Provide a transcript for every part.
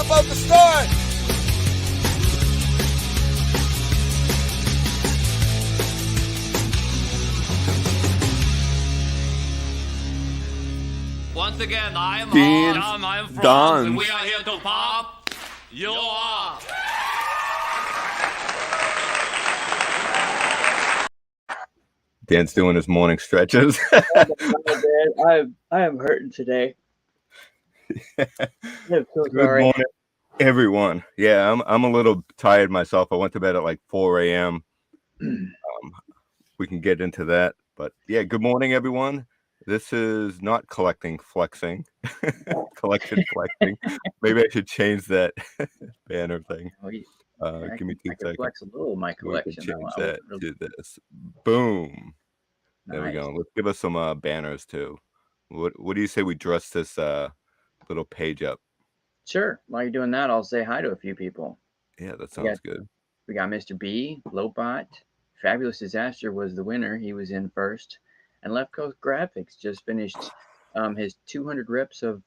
about to start. Once again, I am Dean Hans. I am Franz, Dons. and we are here to pop you up. Dan's doing his morning stretches. I am hurting today. I'm so Good sorry. morning, everyone. Yeah, I'm a little tired myself. I went to bed at like 4 a.m. We can get into that, but yeah, good morning, everyone. This is not collecting flexing, collection flexing. Maybe I should change that banner thing. Give me 2 I can seconds. flex a little of my We can collection. change I that wasn't to this. Boom. There we nice. go. Let's give us some banners too. What do you say we dress this little page up? Sure. While you're doing that, I'll say hi to a few people. Yeah, that sounds good. We got Mr. B, Lopot, Fabulous Disaster was the winner. He was in first. And Left Coast Graphics just finished his 200 reps of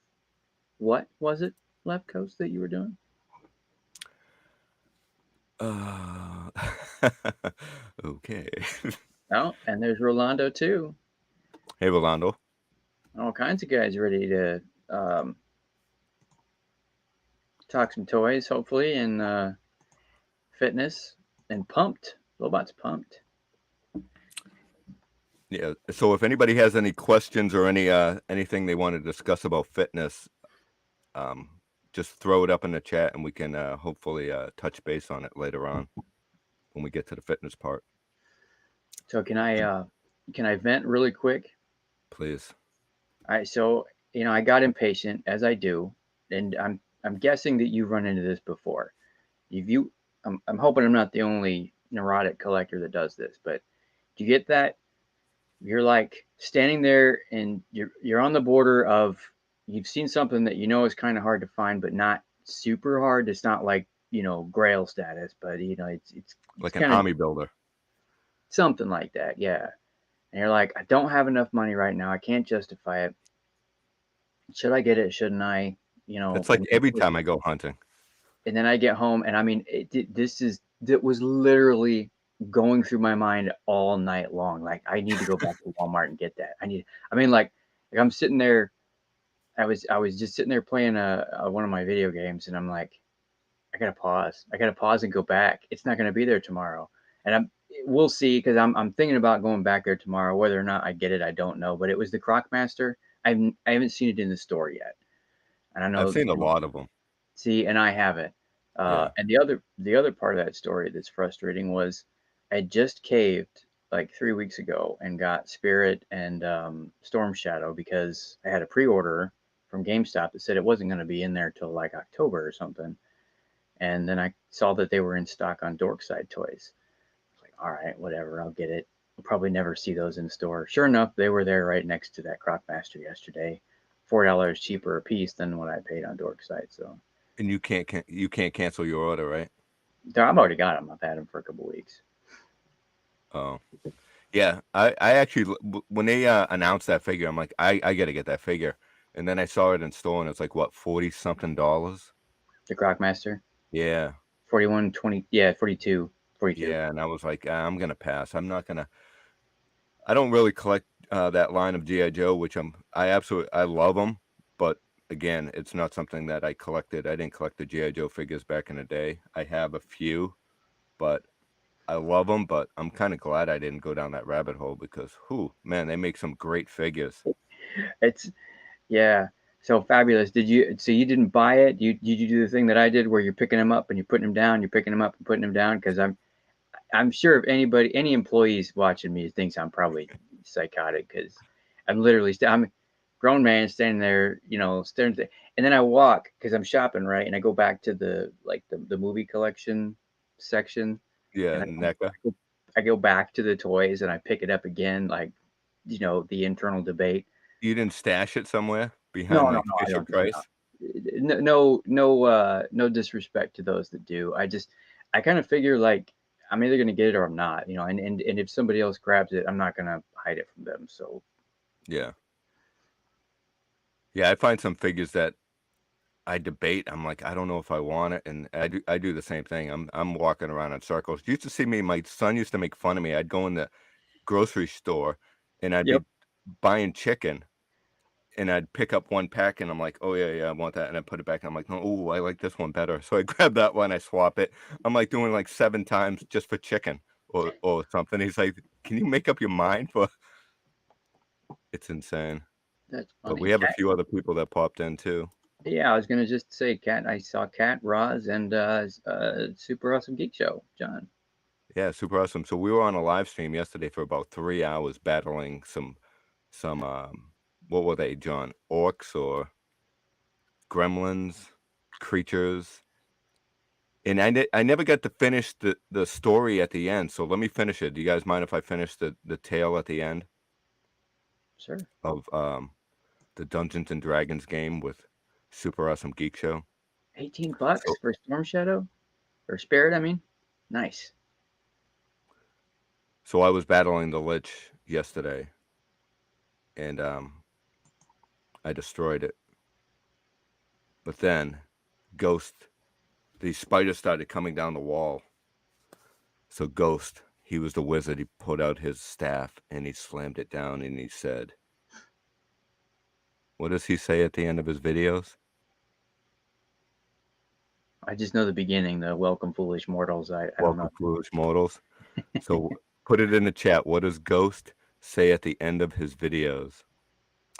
what was it, Left Coast, that you were doing? Okay. Oh, and there's Rolando too. Hey, Rolando. All kinds of guys ready to talk some toys, hopefully, and fitness, and pumped. Lobot's pumped. Yeah. So if anybody has any questions or anything they want to discuss about fitness, just throw it up in the chat and we can hopefully touch base on it later on when we get to the fitness part. So can I vent really quick? Please. All right. So I got impatient as I do, and I'm guessing that you've run into this before. I'm hoping I'm not the only neurotic collector that does this, but do you get that? You're like standing there and you're on the border of you've seen something that is kind of hard to find, but not super hard. It's not like Grail status, but it's Like an army builder. Something like that, yeah. And you're like, I don't have enough money right now. I can't justify it. Should I get it? Shouldn't I? It's like every time I go hunting. And then I get home, and I mean, that was literally going through my mind all night long. Like, I need to go back to Walmart and get that. Like I'm sitting there. I was just sitting there playing one of my video games, and I'm like, I gotta pause. I gotta pause and go back. It's not gonna be there tomorrow, and we'll see, because I'm thinking about going back there tomorrow. Whether or not I get it, I don't know. But it was the Crocmaster. I haven't seen it in the store yet, and I know I've seen a lot of them. See, and I haven't. Yeah. And the other part of that story that's frustrating was I just caved like 3 weeks ago and got Spirit and Storm Shadow because I had a pre-order from GameStop that said it wasn't going to be in there till like October or something. And then I saw that they were in stock on Dorkside Toys. I was like, all right, whatever, I'll get it. I'll probably never see those in store. Sure enough, they were there right next to that Crocmaster yesterday. $4 cheaper a piece than what I paid on Dorkside. So. And you can't cancel your order, right? I've already got them. I've had them for a couple of weeks. Oh, yeah. I actually, when they announced that figure, I'm like, I got to get that figure. And then I saw it in store, and it's like, what, $40-something? The Crocmaster? Yeah. 41, 20, yeah, 42. Yeah, and I was like, I'm going to pass. I'm not going to. I don't really collect that line of G.I. Joe, which I love them, but again, it's not something that I collected. I didn't collect the G.I. Joe figures back in the day. I have a few, but I love them, but I'm kind of glad I didn't go down that rabbit hole because, man, they make some great figures. Yeah. So Fabulous. So you didn't buy it? Did you do the thing that I did where you're picking them up and you're putting them down, you're picking them up and putting them down? Because I'm sure if any employees watching me thinks I'm probably psychotic, because I'm a grown man standing there, staring at and then I walk because I'm shopping, right? And I go back to the movie collection section. Yeah, And NECA. I go back to the toys and I pick it up again, like, the internal debate. You didn't stash it somewhere behind No, Fisher Price? No disrespect to those that do. I kind of figure like I'm either gonna get it or I'm not, and if somebody else grabs it, I'm not gonna hide it from them. So Yeah. Yeah, I find some figures that I debate. I'm like, I don't know if I want it, and I do the same thing. I'm walking around in circles. You used to see me. My son used to make fun of me. I'd go in the grocery store, and I'd Yep. be buying chicken, and I'd pick up one pack, and I'm like, oh yeah, I want that, and I put it back, and I'm like, no, oh, I like this one better. So I grab that one, I swap it. I'm like doing like 7 times just for chicken or something. He's like, can you make up your mind for? It's insane. That's But funny. we have a Cat, few other people that popped in too. yeah, I was gonna just say Cat. I saw Cat, Roz, and Super Awesome Geek Show, John. Yeah, super awesome. So we were on a live stream yesterday for about 3 hours battling some what were they, John? Orcs or gremlins, creatures. And I never got to finish the story at the end. So let me finish it. Do you guys mind if I finish the tale at the end Sure. of the Dungeons and Dragons game with Super Awesome Geek Show? $18 So for Storm Shadow or Spirit. I mean, nice. so I was battling the Lich yesterday, and I destroyed it. But then Ghost, these spiders started coming down the wall. So Ghost, he was the wizard. He put out his staff and he slammed it down and he said, what does he say at the end of his videos? I just know the beginning. The welcome, foolish mortals. I don't Welcome, know. foolish mortals. So put it in the chat. What does Ghost say at the end of his videos?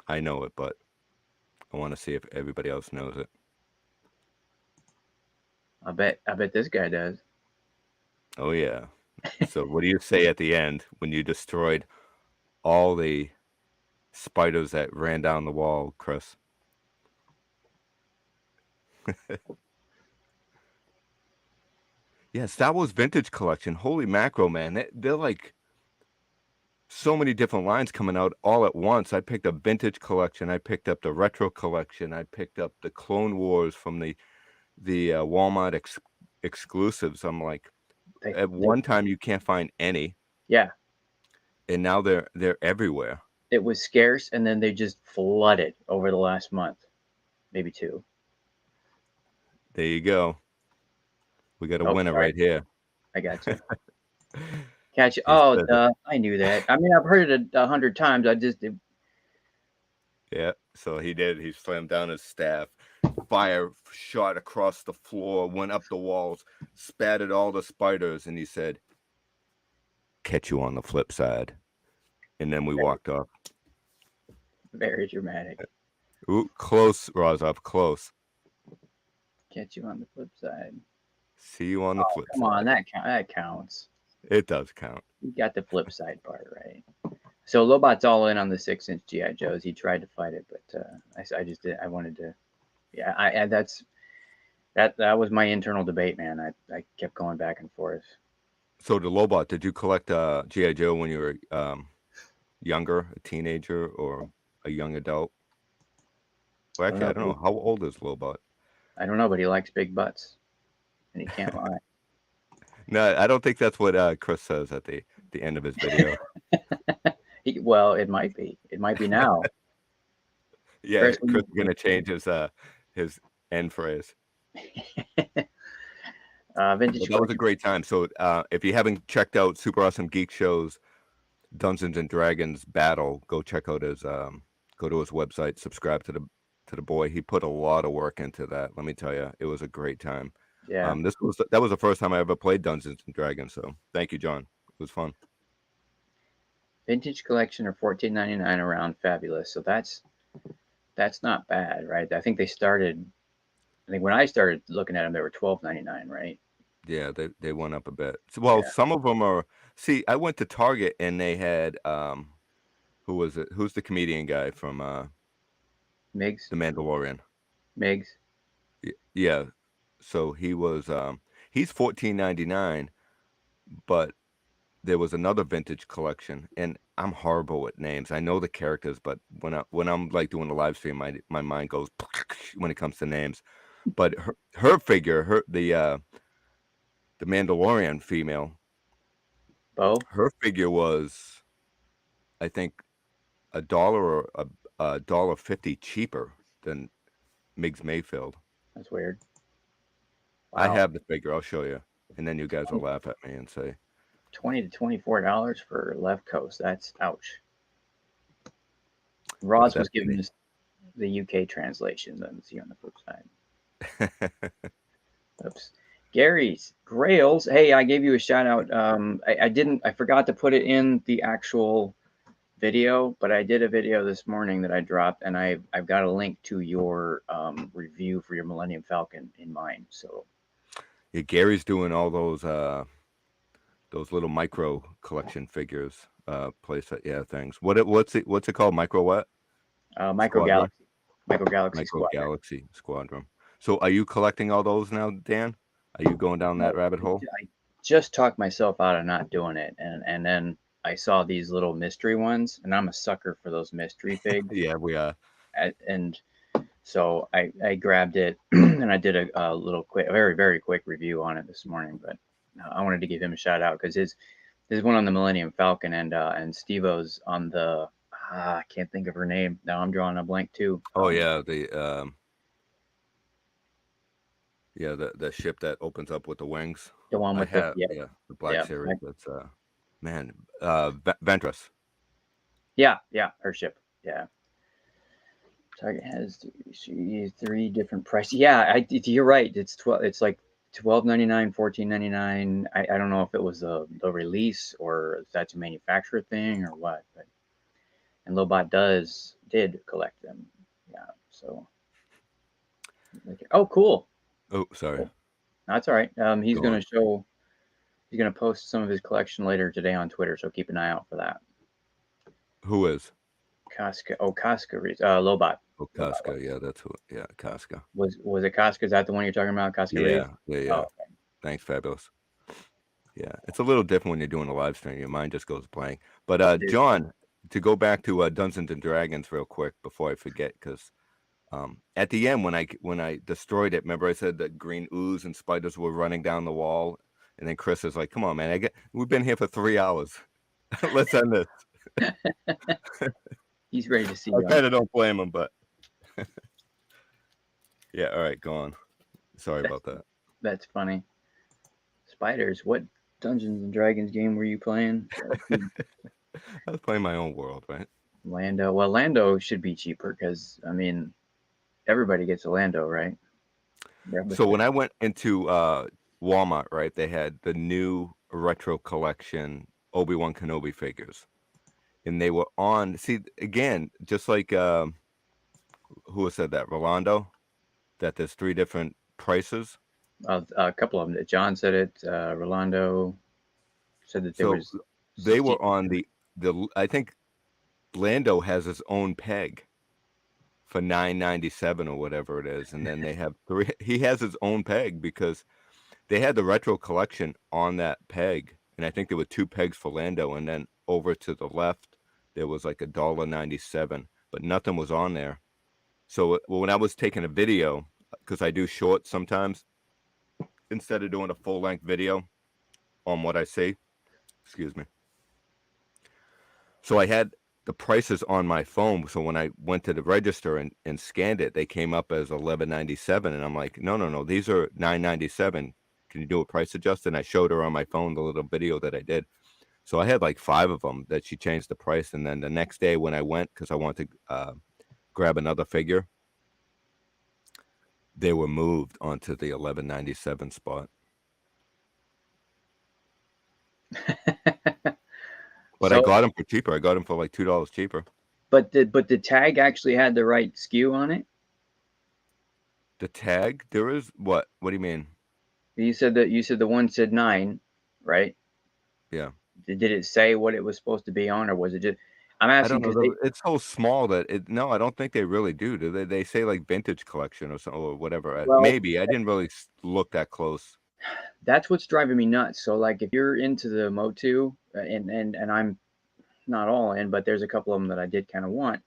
I know it, but I want to see if everybody else knows it. I bet this guy does. Oh, yeah. So what do you say at the end when you destroyed all the spiders that ran down the wall, Chris? Yeah, Star Wars Vintage Collection. Holy macro, man. They're like so many different lines coming out all at once. I picked up Vintage Collection. I picked up the Retro Collection. I picked up the Clone Wars from the Walmart exclusives. I'm like, at one time you can't find any, Yeah, and now they're everywhere. it was scarce, and then they just flooded over the last month, maybe 2. There you go. We got a Oh, winner sorry. right here. I got you. Catch you. He Oh, said it. duh. I knew that. I mean, I've heard it 100 times. Yeah, so he did. He slammed down his staff. Fire shot across the floor, went up the walls, spattered all the spiders, and he said, catch you on the flip side. And then we walked off. Very dramatic. Ooh, close, Rozov, close. Catch you on the flip side. See you on the flip Come side. on, that counts. It does count. You got the flip side part right. So Lobot's all in on the 6-inch GI Joes. He tried to fight it, but I just did. I wanted to. Yeah, that was my internal debate, man. I kept going back and forth. So the Lobot, did you collect G.I. Joe when you were younger, a teenager, or a young adult? Well, actually, I don't know. How old is Lobot? I don't know, but he likes big butts, and he can't lie. No, I don't think that's what Chris says at the end of his video. Well, it might be. It might be now. Yeah, Chris Chris is going to change his end phrase. Vintage. Well, that was a great time. So if you haven't checked out Super Awesome Geek Show's Dungeons and Dragons battle, go check out his go to his website, subscribe to the boy. He put a lot of work into that. Let me tell you, it was a great time. Yeah. That was the first time I ever played Dungeons and Dragons. So thank you, John. It was fun. Vintage collection are $14.99 around Fabulous. So that's not bad, right? I think when I started looking at them, they were $12.99, right? Yeah, they went up a bit. Well, Yeah. some of them are. See, I went to Target and they had who was it? Who's the comedian guy from Migs. The Mandalorian? Migs. Yeah. So he was he's $14.99, but there was another vintage collection, and I'm horrible with names. I know the characters, but when I'm like doing a live stream, my mind goes when it comes to names. But her figure, the Mandalorian female, Bo. her figure was, I think, $1 or $1.50 cheaper than Migs Mayfield. That's weird. I Wow. have the figure. I'll show you, and then you guys will laugh at me and say, $20 to $24 for Left Coast. That's ouch. "Yeah, Ross was that's giving me." us the UK translation. Let me see on the flip side. Oops. Gary's Grails. Hey, I gave you a shout out. I forgot to put it in the actual video, but I did a video this morning that I dropped, and I've got a link to your review for your Millennium Falcon in mine. So Yeah, Gary's doing all those little micro collection figures, things. What's it called? Micro what? Micro Squadron? Galaxy, Micro Galaxy Micro Squadron. Galaxy Squadron. So are you collecting all those now, Dan? Are you going down that rabbit hole? I just talked myself out of not doing it, and then I saw these little mystery ones, and I'm a sucker for those mystery figs. Yeah, we are. And so I grabbed it and I did a little quick, very, very quick review on it this morning. But I wanted to give him a shout out because his one on the Millennium Falcon and Steve-O's on the I can't think of her name now. I'm drawing a blank too. Oh yeah, the ship that opens up with the wings. The one with the Black yeah, Series. That's Ventress. yeah, her ship. Yeah. Target has three different prices. Yeah, you're right. It's 12. It's like $12.99, $14.99. I don't know if it was the release or if that's a manufacturer thing or what. But and Lobot did collect them. Yeah. So. Oh, cool. Oh, sorry. Cool. That's all right. He's Go going on. to show. He's going to post some of his collection later today on Twitter. So keep an eye out for that. Who is? Casca. Oh, Casca. Lobot. Oh, Casca. Yeah, that's who. Yeah, Casca. Was it Casca? Is that the one you're talking about? Casca. Yeah. Oh, okay. Thanks, Fabulous. Yeah, it's a little different when you're doing a live stream. Your mind just goes blank. But John, to go back to Dungeons and Dragons real quick before I forget, because at the end when I destroyed it, remember I said that green ooze and spiders were running down the wall, and then Chris is like, "Come on, man! We've been here for 3 hours. Let's end this." He's ready to see. I kind of don't blame him, but yeah. All right, go on. Sorry about that. That's funny. Spiders. What Dungeons and Dragons game were you playing? I was playing my own world, right? Lando. Well, Lando should be cheaper because I mean, everybody gets a Lando, right? So when I went into Walmart, right, they had the new retro collection Obi-Wan Kenobi figures, and they were on. See, again, just like who said that? Rolando, that there's 3 different prices. A couple of them. John said it. Rolando said that there was. They were on the. I think Lando has his own peg for $9.97 or whatever it is, and then they have 3. He has his own peg because they had the retro collection on that peg, and I think there were 2 pegs for Lando, and then over to the left there was like $1.97, but nothing was on there. So when I was taking a video, because I do shorts sometimes, instead of doing a full-length video on what I see, excuse me. So I had the prices on my phone. So when I went to the register and scanned it, they came up as $11.97, and I'm like, no, these are $9.97. Can you do a price adjust? And I showed her on my phone the little video that I did. So I had like 5 of them that she changed the price. And then the next day when I went, because I wanted to grab another figure, they were moved onto the $11.97 spot. But I got them for cheaper. I got them for like $2 cheaper. But the tag actually had the right SKU on it. The tag? There is what? What do you mean? You said the one said 9, right? Yeah. Did it say what it was supposed to be on, or was it just? I'm asking because it's so small that it. No, I don't think they really do. Do they? They say like vintage collection or something or whatever. Well, maybe I didn't really look that close. That's what's driving me nuts. So like, if you're into the Motu, and I'm not all in, but there's a couple of them that I did kind of want,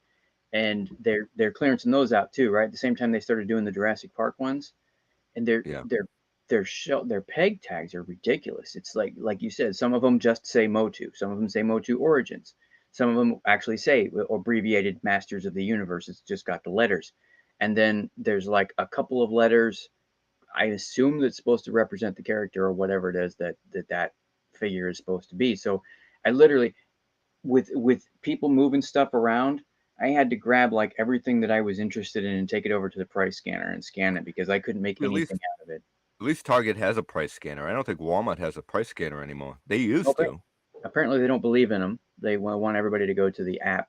and they're clearancing those out too, right? At the same time they started doing the Jurassic Park ones, and their peg tags are ridiculous. It's like you said, some of them just say Motu, some of them say Motu Origins, some of them actually say abbreviated Masters of the Universe. It's just got the letters, and then there's like a couple of letters. I assume that's supposed to represent the character or whatever it is that figure is supposed to be. So I literally, with people moving stuff around, I had to grab like everything that I was interested in and take it over to the price scanner and scan it because I couldn't make At least anything out of it. at least Target has a price scanner. I don't think Walmart has a price scanner anymore. They used Okay. to. Apparently, they don't believe in them. They want everybody to go to the app.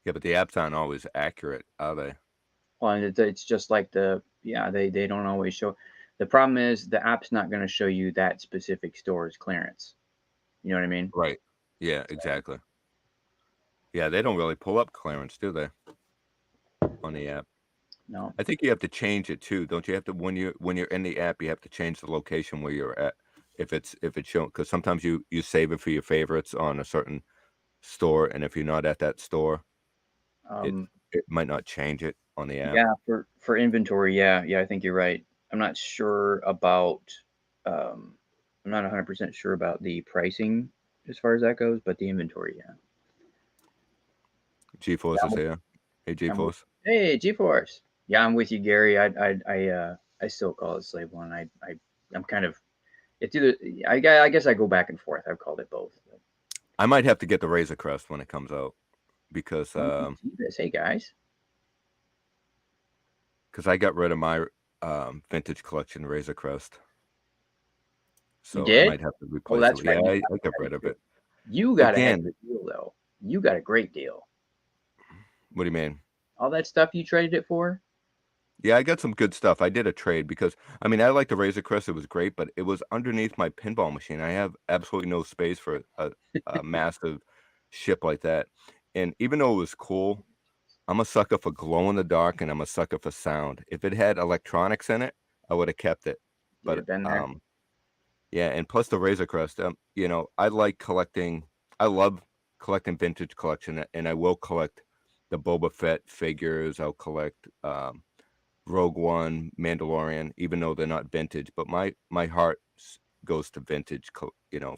Yeah, but the apps aren't always accurate, are they? Well, and it's just like they don't always show. The problem is the app's not going to show you that specific store's clearance. You know what I mean? Right. Yeah, exactly. Yeah, they don't really pull up clearance, do they? On the app. No. I think you have to change it too. Don't you have to when you're in the app, you have to change the location where you're at if it's shown, because sometimes you save it for your favorites on a certain store, and if you're not at that store, it might not change it on the app. Yeah, for inventory, yeah, I think you're right. I'm not sure about I'm not 100% sure about the pricing as far as that goes, but the inventory, yeah. G-Force is here. Hey, G-Force. Hey, G-Force. Yeah, I'm with you, Gary. I still call it Slave One. I'm kind of it's either I guess I go back and forth. I've called it both. I might have to get the Razor Crest when it comes out because Hey guys. Because I got rid of my vintage collection Razor Crest. So you did? I might have to replace oh, that's it. right. Yeah, I got rid of it. You got a heck of a deal though. You got a great deal. What do you mean? All that stuff you traded it for? Yeah, I got some good stuff. I did a trade because I mean I like the Razor Crest. It was great, but it was underneath my pinball machine. I have absolutely no space for a massive ship like that. And even though it was cool, I'm a sucker for glow in the dark, and I'm a sucker for sound. If it had electronics in it, I would have kept it. But been there. yeah, and plus the Razor Crest. You know, I like collecting. I love collecting vintage collection, and I will collect the Boba Fett figures. I'll collect Rogue One, Mandalorian, even though they're not vintage. But my heart goes to vintage. You know,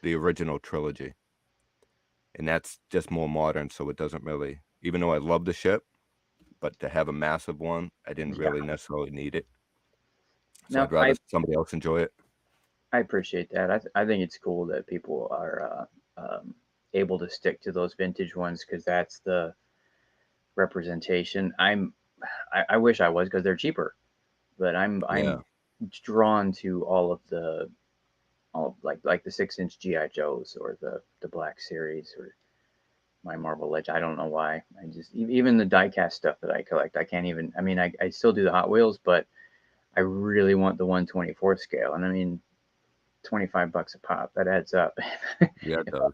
the original trilogy, and that's just more modern, so it doesn't really. Even though I love the ship, but to have a massive one, I didn't really necessarily need it. So No, I'd rather somebody else enjoy it. I appreciate that. I think it's cool that people are able to stick to those vintage ones because that's the representation. I wish I was because they're cheaper, but I'm drawn to all like the 6-inch GI Joes or the Black Series or my Marvel Legend. I don't know why. I just even the diecast stuff that I collect. I can't even. I mean, I still do the Hot Wheels, but I really want the 1/24 scale. And I mean, $25 a pop. That adds up. Yeah, it does.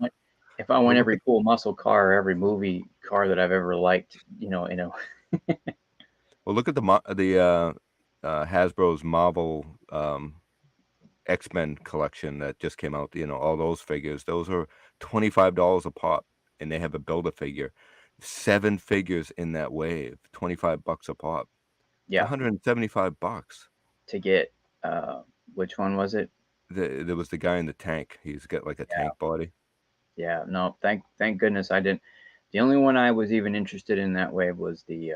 If I want every cool muscle car, every movie car that I've ever liked, you know. Well, look at the Hasbro's Marvel X-Men collection that just came out. You know, all those figures. Those are $25 a pop, and they have a Build-A-Figure. 7 figures in that wave, $25 a pop. Yeah, $175 to get. Which one was it? There was the guy in the tank. He's got like a tank body. Yeah, no, thank goodness I didn't. The only one I was even interested in that wave was the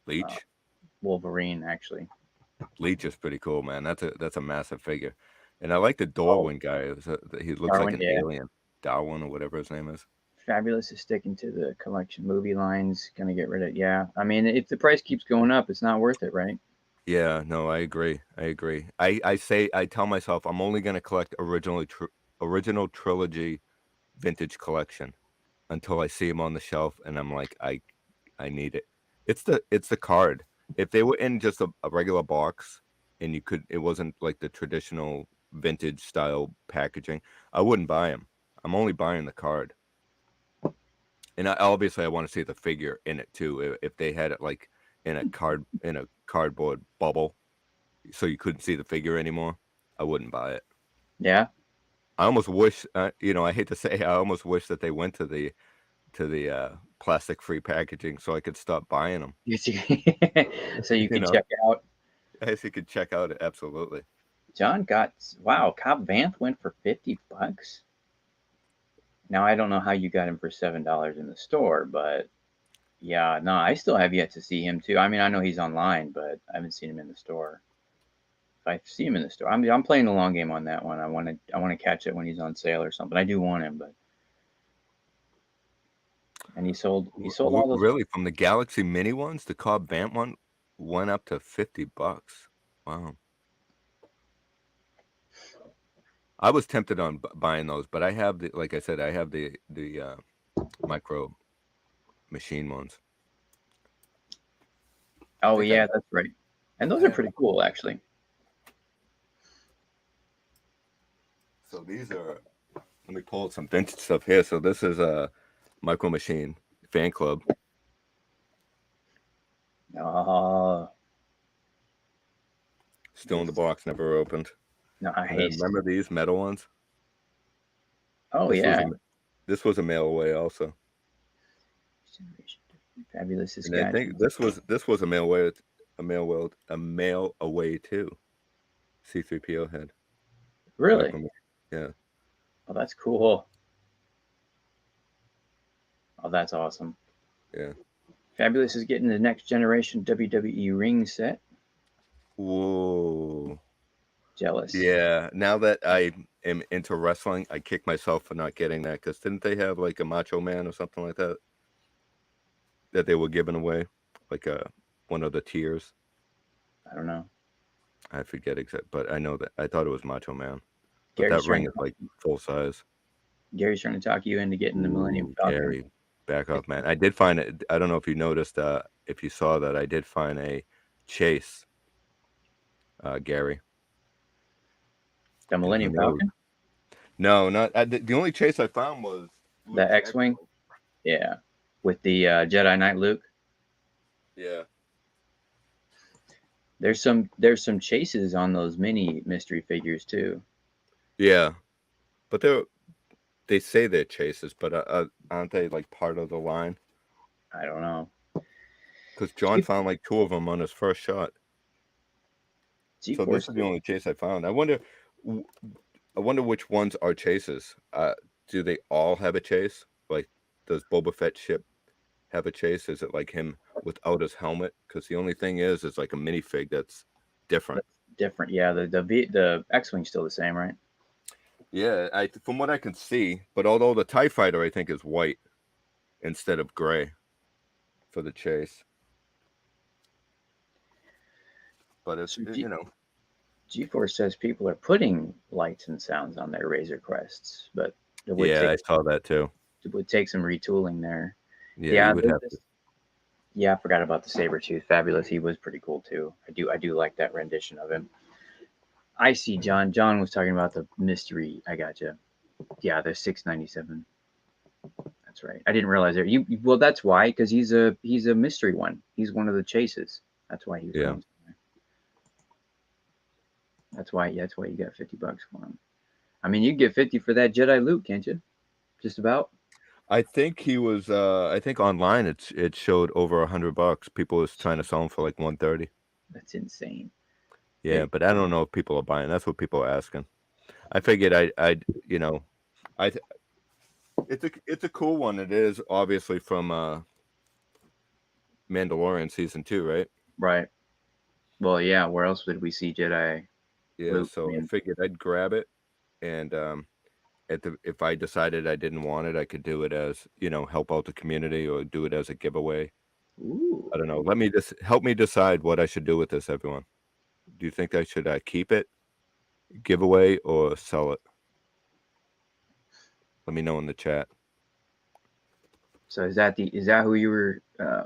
Leech. Wolverine, actually. Leech is pretty cool, man. That's a massive figure, and I like the Darwin guy. He looks like an alien, Darwin or whatever his name is. Fabulous is sticking to the collection movie lines. Gonna get rid of it. Yeah, I mean, if the price keeps going up, it's not worth it, right? Yeah, no, I agree. I tell myself I'm only gonna collect original trilogy vintage collection until I see them on the shelf, and I'm like, I need it. It's the card. If they were in just a regular box and it wasn't like the traditional vintage style packaging, I wouldn't buy them. I'm only buying the card. And obviously I want to see the figure in it too. If they had it like in a cardboard bubble so you couldn't see the figure anymore, I wouldn't buy it. Yeah. I almost wish, you know, I hate to say, I almost wish that they went to the plastic free packaging so I could stop buying them. So you can check it out. Yes, you could check out it. Absolutely. John got, wow, Cobb Vanth went for $50. Now I don't know how you got him for $7 in the store, but Yeah, no, I still have yet to see him too. I mean, I know he's online, but I haven't seen him in the store. If I see him in the store, I'm playing the long game on that one. I want to catch it when he's on sale or something. I do want him, but and he sold all those. Really, from the Galaxy Mini ones, the Cobb Vamp one went up to $50. Wow. I was tempted on buying those, but I have the, like I said, I have the micro machine ones. Oh think I- yeah, that's right. And those I are have- pretty cool, actually. So these are, let me pull some vintage stuff here. So this is a Micro Machine fan club. Oh Still in the box, never opened. no, I And then hate. remember these metal ones? Oh This yeah, this was a mail away also. Fabulous And I think Saskatchewan. this was a mail away too. C3PO head. Really? Micro- Yeah. Oh, that's cool. Oh, that's awesome. Yeah. Fabulous is getting the next generation WWE ring set. Whoa. Jealous. Yeah. Now that I am into wrestling, I kick myself for not getting that, because didn't they have like a Macho Man or something like that they were giving away, like one of the tiers? I don't know. I forget exact, but I know that I thought it was Macho Man. But Gary's that ring trying is like full size. Gary's trying to talk you into getting the Millennium Falcon. Gary, back off, man. I did find it. I don't know if you noticed, if you saw that, I did find a Chase, Gary. The Millennium Who knows? Falcon? No, not the only Chase I found was The Luke's X-Wing? Yeah. With the Jedi Knight Luke. Yeah. There's some chases on those mini mystery figures too. Yeah, but they say they're Chases, but aren't they like part of the line? I don't know. Because John found like 2 of them on his first shot. So this G-Force. is the only Chase I found. I wonder which ones are Chases. Do they all have a Chase? Like, does Boba Fett ship have a Chase? Is it like him without his helmet? Because the only thing is like a minifig that's different. Different, yeah. The X-Wing's still the same, right? Yeah, from what I can see, but although the TIE Fighter I think is white instead of gray for the Chase. But it's, So G-Force says people are putting lights and sounds on their Razor Crests, but it would I saw that too. it would take some retooling there. Yeah, you would have to. Yeah, I forgot about the Sabretooth. Fabulous. He was pretty cool too. I do like that rendition of him. I see John. John was talking about the mystery. I gotcha. Yeah, the $6.97. That's right. I didn't realize there. Well, that's why, because he's a mystery one. He's one of the chases. That's why he was going somewhere. That's why you got $50 for him. I mean, you can get 50 for that Jedi Luke, can't you? Just about. I think he was. I think online it showed over $100. People was trying to sell him for like 130. That's insane. Yeah, but I don't know if people are buying. That's what people are asking. I figured I'd it's a cool one. It is obviously from Mandalorian season 2, right? Right. Well, yeah. Where else did we see Jedi? Yeah. Luke, So I figured I'd grab it, and if I decided I didn't want it, I could do it as, help out the community, or do it as a giveaway. Ooh. I don't know. Let me just help me decide what I should do with this, everyone. Do you think I should keep it, give away, or sell it? Let me know in the chat. So is that who you were?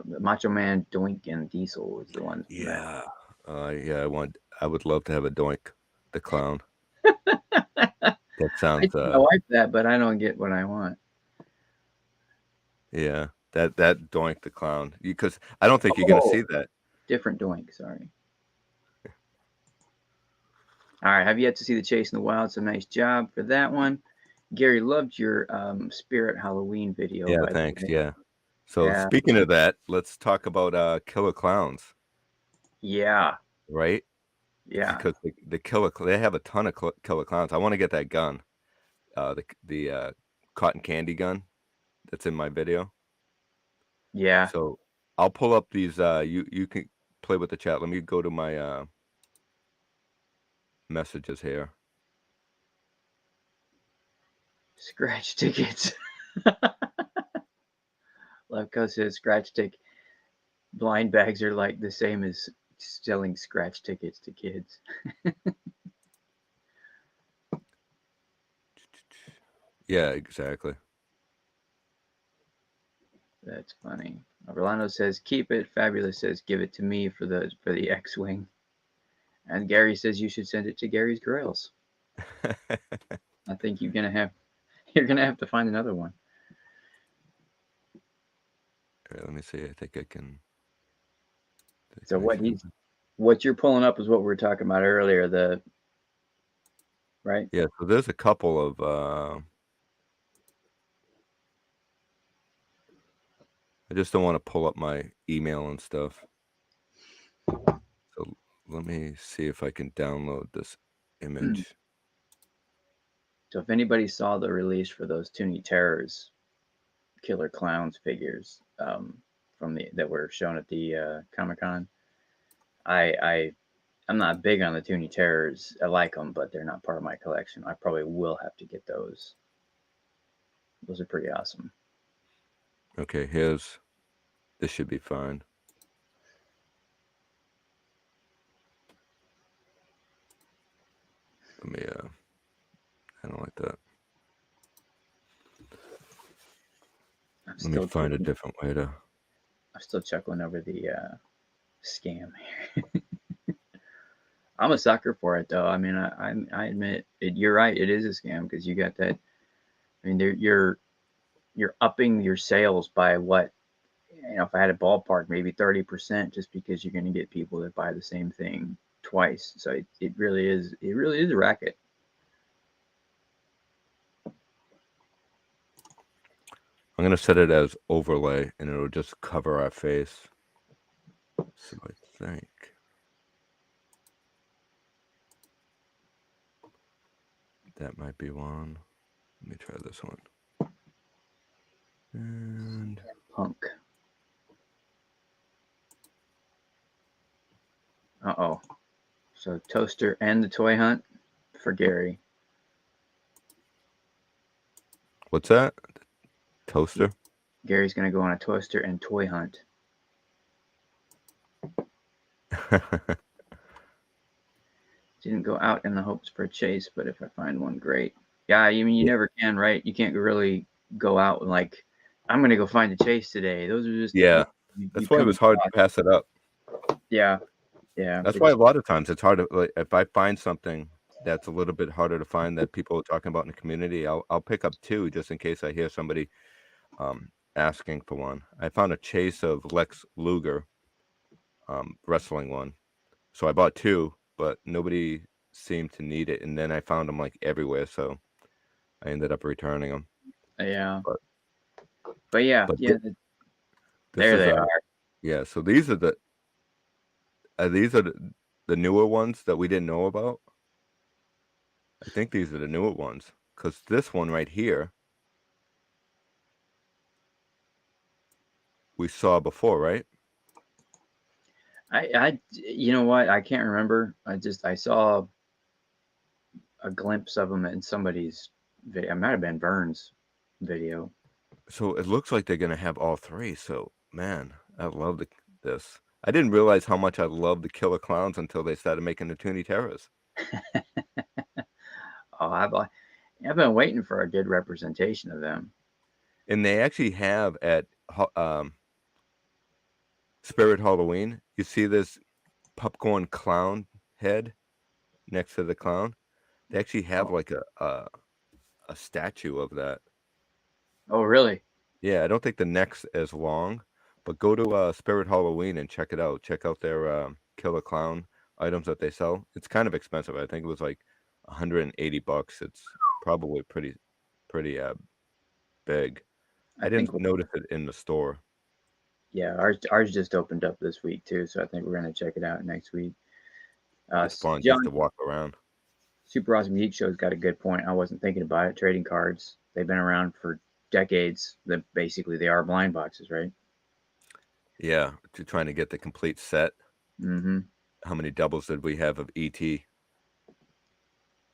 Macho Man, Doink, and Diesel was the ones. Yeah. I would love to have a Doink the Clown. That sounds. I tell my wife that, but I don't get what I want. Yeah, that Doink the Clown, because I don't think you're gonna see that. Different Doink. Sorry. All right, have you yet to see the Chase in the Wild? So nice job for that one. Gary, loved your Spirit Halloween video. Yeah, thanks. Yeah. So speaking of that, let's talk about Killer Clowns. Yeah. Right. Yeah. Because they have a ton of Killer Clowns. I want to get that gun, the cotton candy gun that's in my video. Yeah. So I'll pull up these. You can play with the chat. Let me go to my messages here. Scratch tickets. Levco says scratch ticket blind bags are like the same as selling scratch tickets to kids. Yeah, exactly. That's funny. Orlando says keep it. Fabulous says give it to me for the X-wing. And Gary says you should send it to Gary's Grills. I think you're gonna have to find another one. All right, let me see. I think I can. So what you're pulling up is what we were talking about earlier. Right? Yeah. So there's a couple of. I just don't want to pull up my email and stuff. So let me see if I can download this image. So if anybody saw the release for those Toonie Terrors Killer Clowns figures that were shown at the Comic-Con, I'm not big on the Toonie Terrors. I like them, but they're not part of my collection. I probably will have to get those. Those are pretty awesome. Okay, this should be fine. Let me, I don't like that. Let me find a different way to. I'm still chuckling over the scam here. I'm a sucker for it, though. I mean, I admit it. You're right. It is a scam because you got that. I mean, you're upping your sales by what? If I had a ballpark, maybe 30%, just because you're going to get people that buy the same thing twice. So it really is a racket. I'm gonna set it as overlay, and it'll just cover our face. So I think. That might be one. Let me try this one. And Punk. Uh-oh. So Toaster and the Toy Hunt for Gary. What's that? Toaster? Gary's going to go on a Toaster and Toy Hunt. Didn't go out in the hopes for a chase, but if I find one, great. Yeah, I mean, you never can, right? You can't really go out and like, I'm going to go find a chase today. Those are just That's why it was hard to pass it up. Yeah. That's why a lot of times it's hard to, like, if I find something that's a little bit harder to find that people are talking about in the community, I'll pick up two just in case I hear somebody asking for one. I found a chase of Lex Luger wrestling one, so I bought two, but nobody seemed to need it, and then I found them like everywhere, so I ended up returning them. Yeah. But yeah, there they are. Yeah, so these are the newer ones that we didn't know about. I think these are the newer ones, because this one right here we saw before, right? You know what? I can't remember. I saw a glimpse of them in somebody's video. It might have been Vern's video. So it looks like they're gonna have all three. So man, I love this. I didn't realize how much I love the Killer Clowns until they started making the Toonie Terrors. Oh, I've been waiting for a good representation of them. And they actually have at Spirit Halloween. You see this popcorn clown head next to the clown. They actually have like a statue of that. Oh, really? Yeah, I don't think the neck's as long, but go to Spirit Halloween and check it out. Check out their Killer Clown items that they sell. It's kind of expensive. I think it was like $180. It's probably pretty big. I didn't notice it in the store. Yeah, ours just opened up this week too, so I think we're gonna check it out next week. It's fun just to walk around. Super Awesome Geek Show's got a good point. I wasn't thinking about it. Trading cards, they've been around for decades. That basically they are blind boxes, right? Yeah, to trying to get the complete set. Mm-hmm. How many doubles did we have of ET?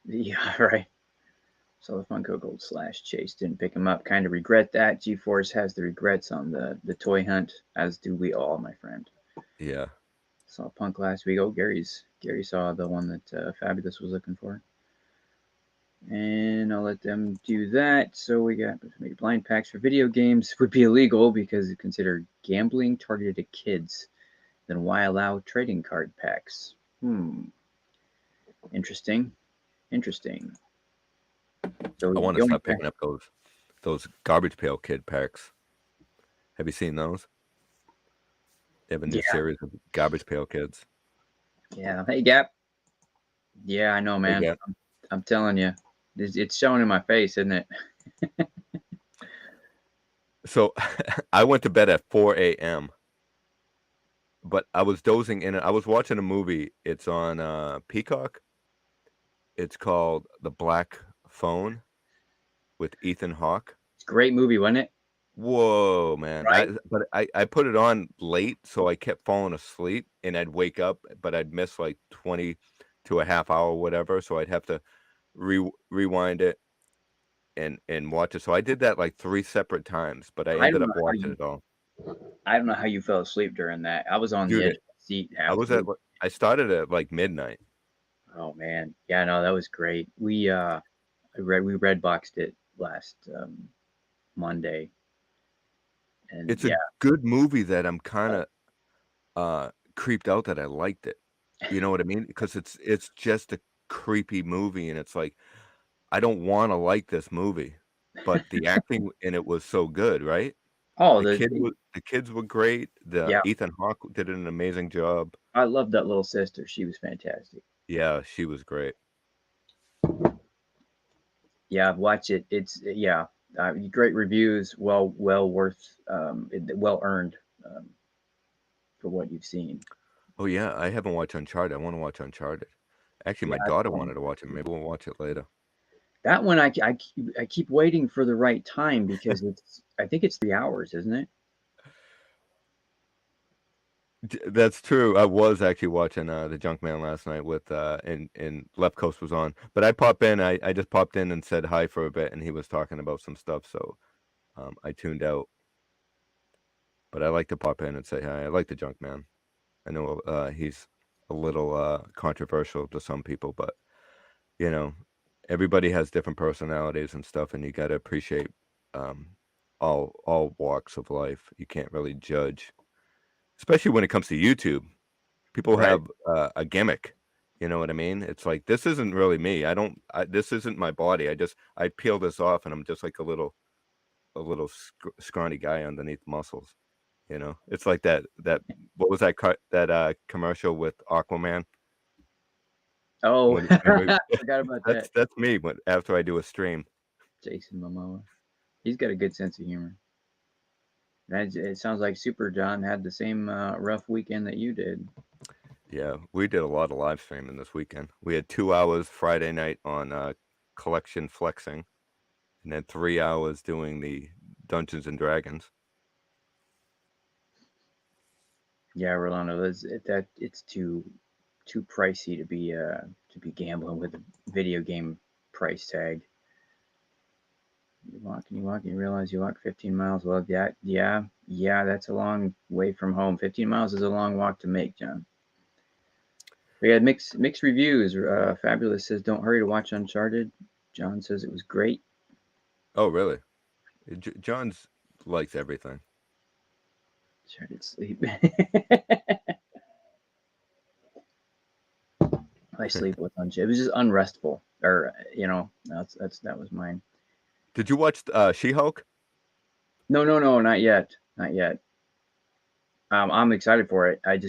Yeah, right. So the Funko Gold Slash Chase didn't pick him up. Kind of regret that. GeForce has the regrets on the toy hunt, as do we all, my friend. Yeah. Saw Punk last week. Oh, Gary saw the one that Fabulous was looking for. And I'll let them do that. So we got maybe blind packs for video games would be illegal because it's considered gambling targeted at kids. Then why allow trading card packs? Interesting. Interesting. So I want the to only start picking up those Garbage Pail Kid packs. Have you seen those? They have a new yeah, series of Garbage Pail Kids. yeah. Hey Gap. Yeah, I know, Hey, man. Gap. I'm telling you, it's showing in my face, isn't it? So I went to bed at 4 a.m. but I was dozing in it. I was watching a movie. It's on Peacock. It's called The Black Phone with Ethan Hawke. It's a great movie, wasn't it? Whoa, man. Right. I put it on late, so I kept falling asleep and I'd wake up, but I'd miss like 20 to a half hour, whatever. So I'd have to rewind it and watch it. So I did that like 3 separate times, but I I ended don't know up how watching you. it all. I don't know how you fell asleep during that. I was on the edge Dude, of the seat I half was through. I started at like midnight. Oh man, yeah, no, that was great. We red boxed it last Monday, and It's a yeah, good movie that I'm kind of creeped out that I liked it. You know what I mean? Because it's just a creepy movie, and it's like I don't want to like this movie, but the acting in it was so good, right? oh, The kids were great. The yeah, Ethan Hawke did an amazing job. I loved that little sister. She was fantastic. Yeah, she was great. Yeah, watch it. It's yeah, great reviews. Well worth, well earned for what you've seen. Oh yeah, I haven't watched Uncharted. I want to watch Uncharted. Actually, Yeah, my daughter wanted to watch it. Maybe we'll watch it later. that one I keep waiting for the right time because I think it's 3 hours, isn't it? That's true. I was actually watching the Junkman last night with and Left Coast was on. But I popped in. I just popped in and said hi for a bit, and he was talking about some stuff. So I tuned out. But I like to pop in and say hi. I like the Junkman. I know he's a little controversial to some people, but you know, everybody has different personalities and stuff, and you got to appreciate um, all walks of life. You can't really judge, especially when it comes to YouTube. People Right. have a gimmick. You know what I mean? It's like this isn't really me. This isn't my body. I peel this off, and I'm just like a little scrawny guy underneath muscles. You know, it's like that. What was that commercial with Aquaman? Oh, When I forgot about that. that's me. When after I do a stream. Jason Momoa. He's got a good sense of humor. It sounds like Super John had the same rough weekend that you did. Yeah, we did a lot of live streaming this weekend. We had 2 hours Friday night on collection flexing, and then 3 hours doing the Dungeons and Dragons. Yeah, Rolando, it's too pricey to be gambling with a video game price tag. You walk, and you realize you walk 15 miles. Well, yeah, that's a long way from home. 15 miles is a long walk to make, John. We had mixed reviews. Fabulous says, "Don't hurry to watch Uncharted." John says it was great. Oh, really? John's likes everything. Uncharted sleep. I sleep with Uncharted. It was just unrestful, or that was mine. Did you watch She-Hulk? No, not yet, not yet. I'm excited for it. I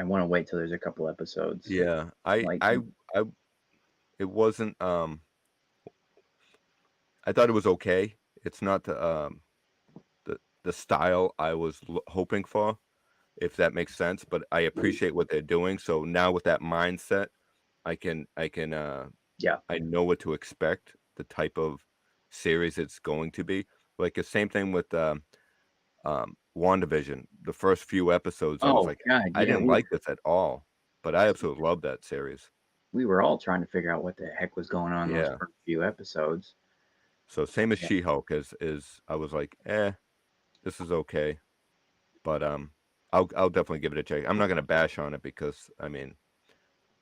want to wait till there's a couple episodes. Yeah, Like, I it wasn't. I thought it was okay. It's not the style I was hoping for, if that makes sense. But I appreciate what they're doing. So now with that mindset, I can yeah, I know what to expect. The type of series it's going to be. Like the same thing with WandaVision. The first few episodes, I was Oh like, God, I yeah, didn't like this at all, but I absolutely love that series. we were all trying to figure out what the heck was going on those Yeah. first few episodes. So same as Yeah. She-Hulk is I was like, this is okay, but I'll definitely give it a check. I'm not gonna bash on it because I mean,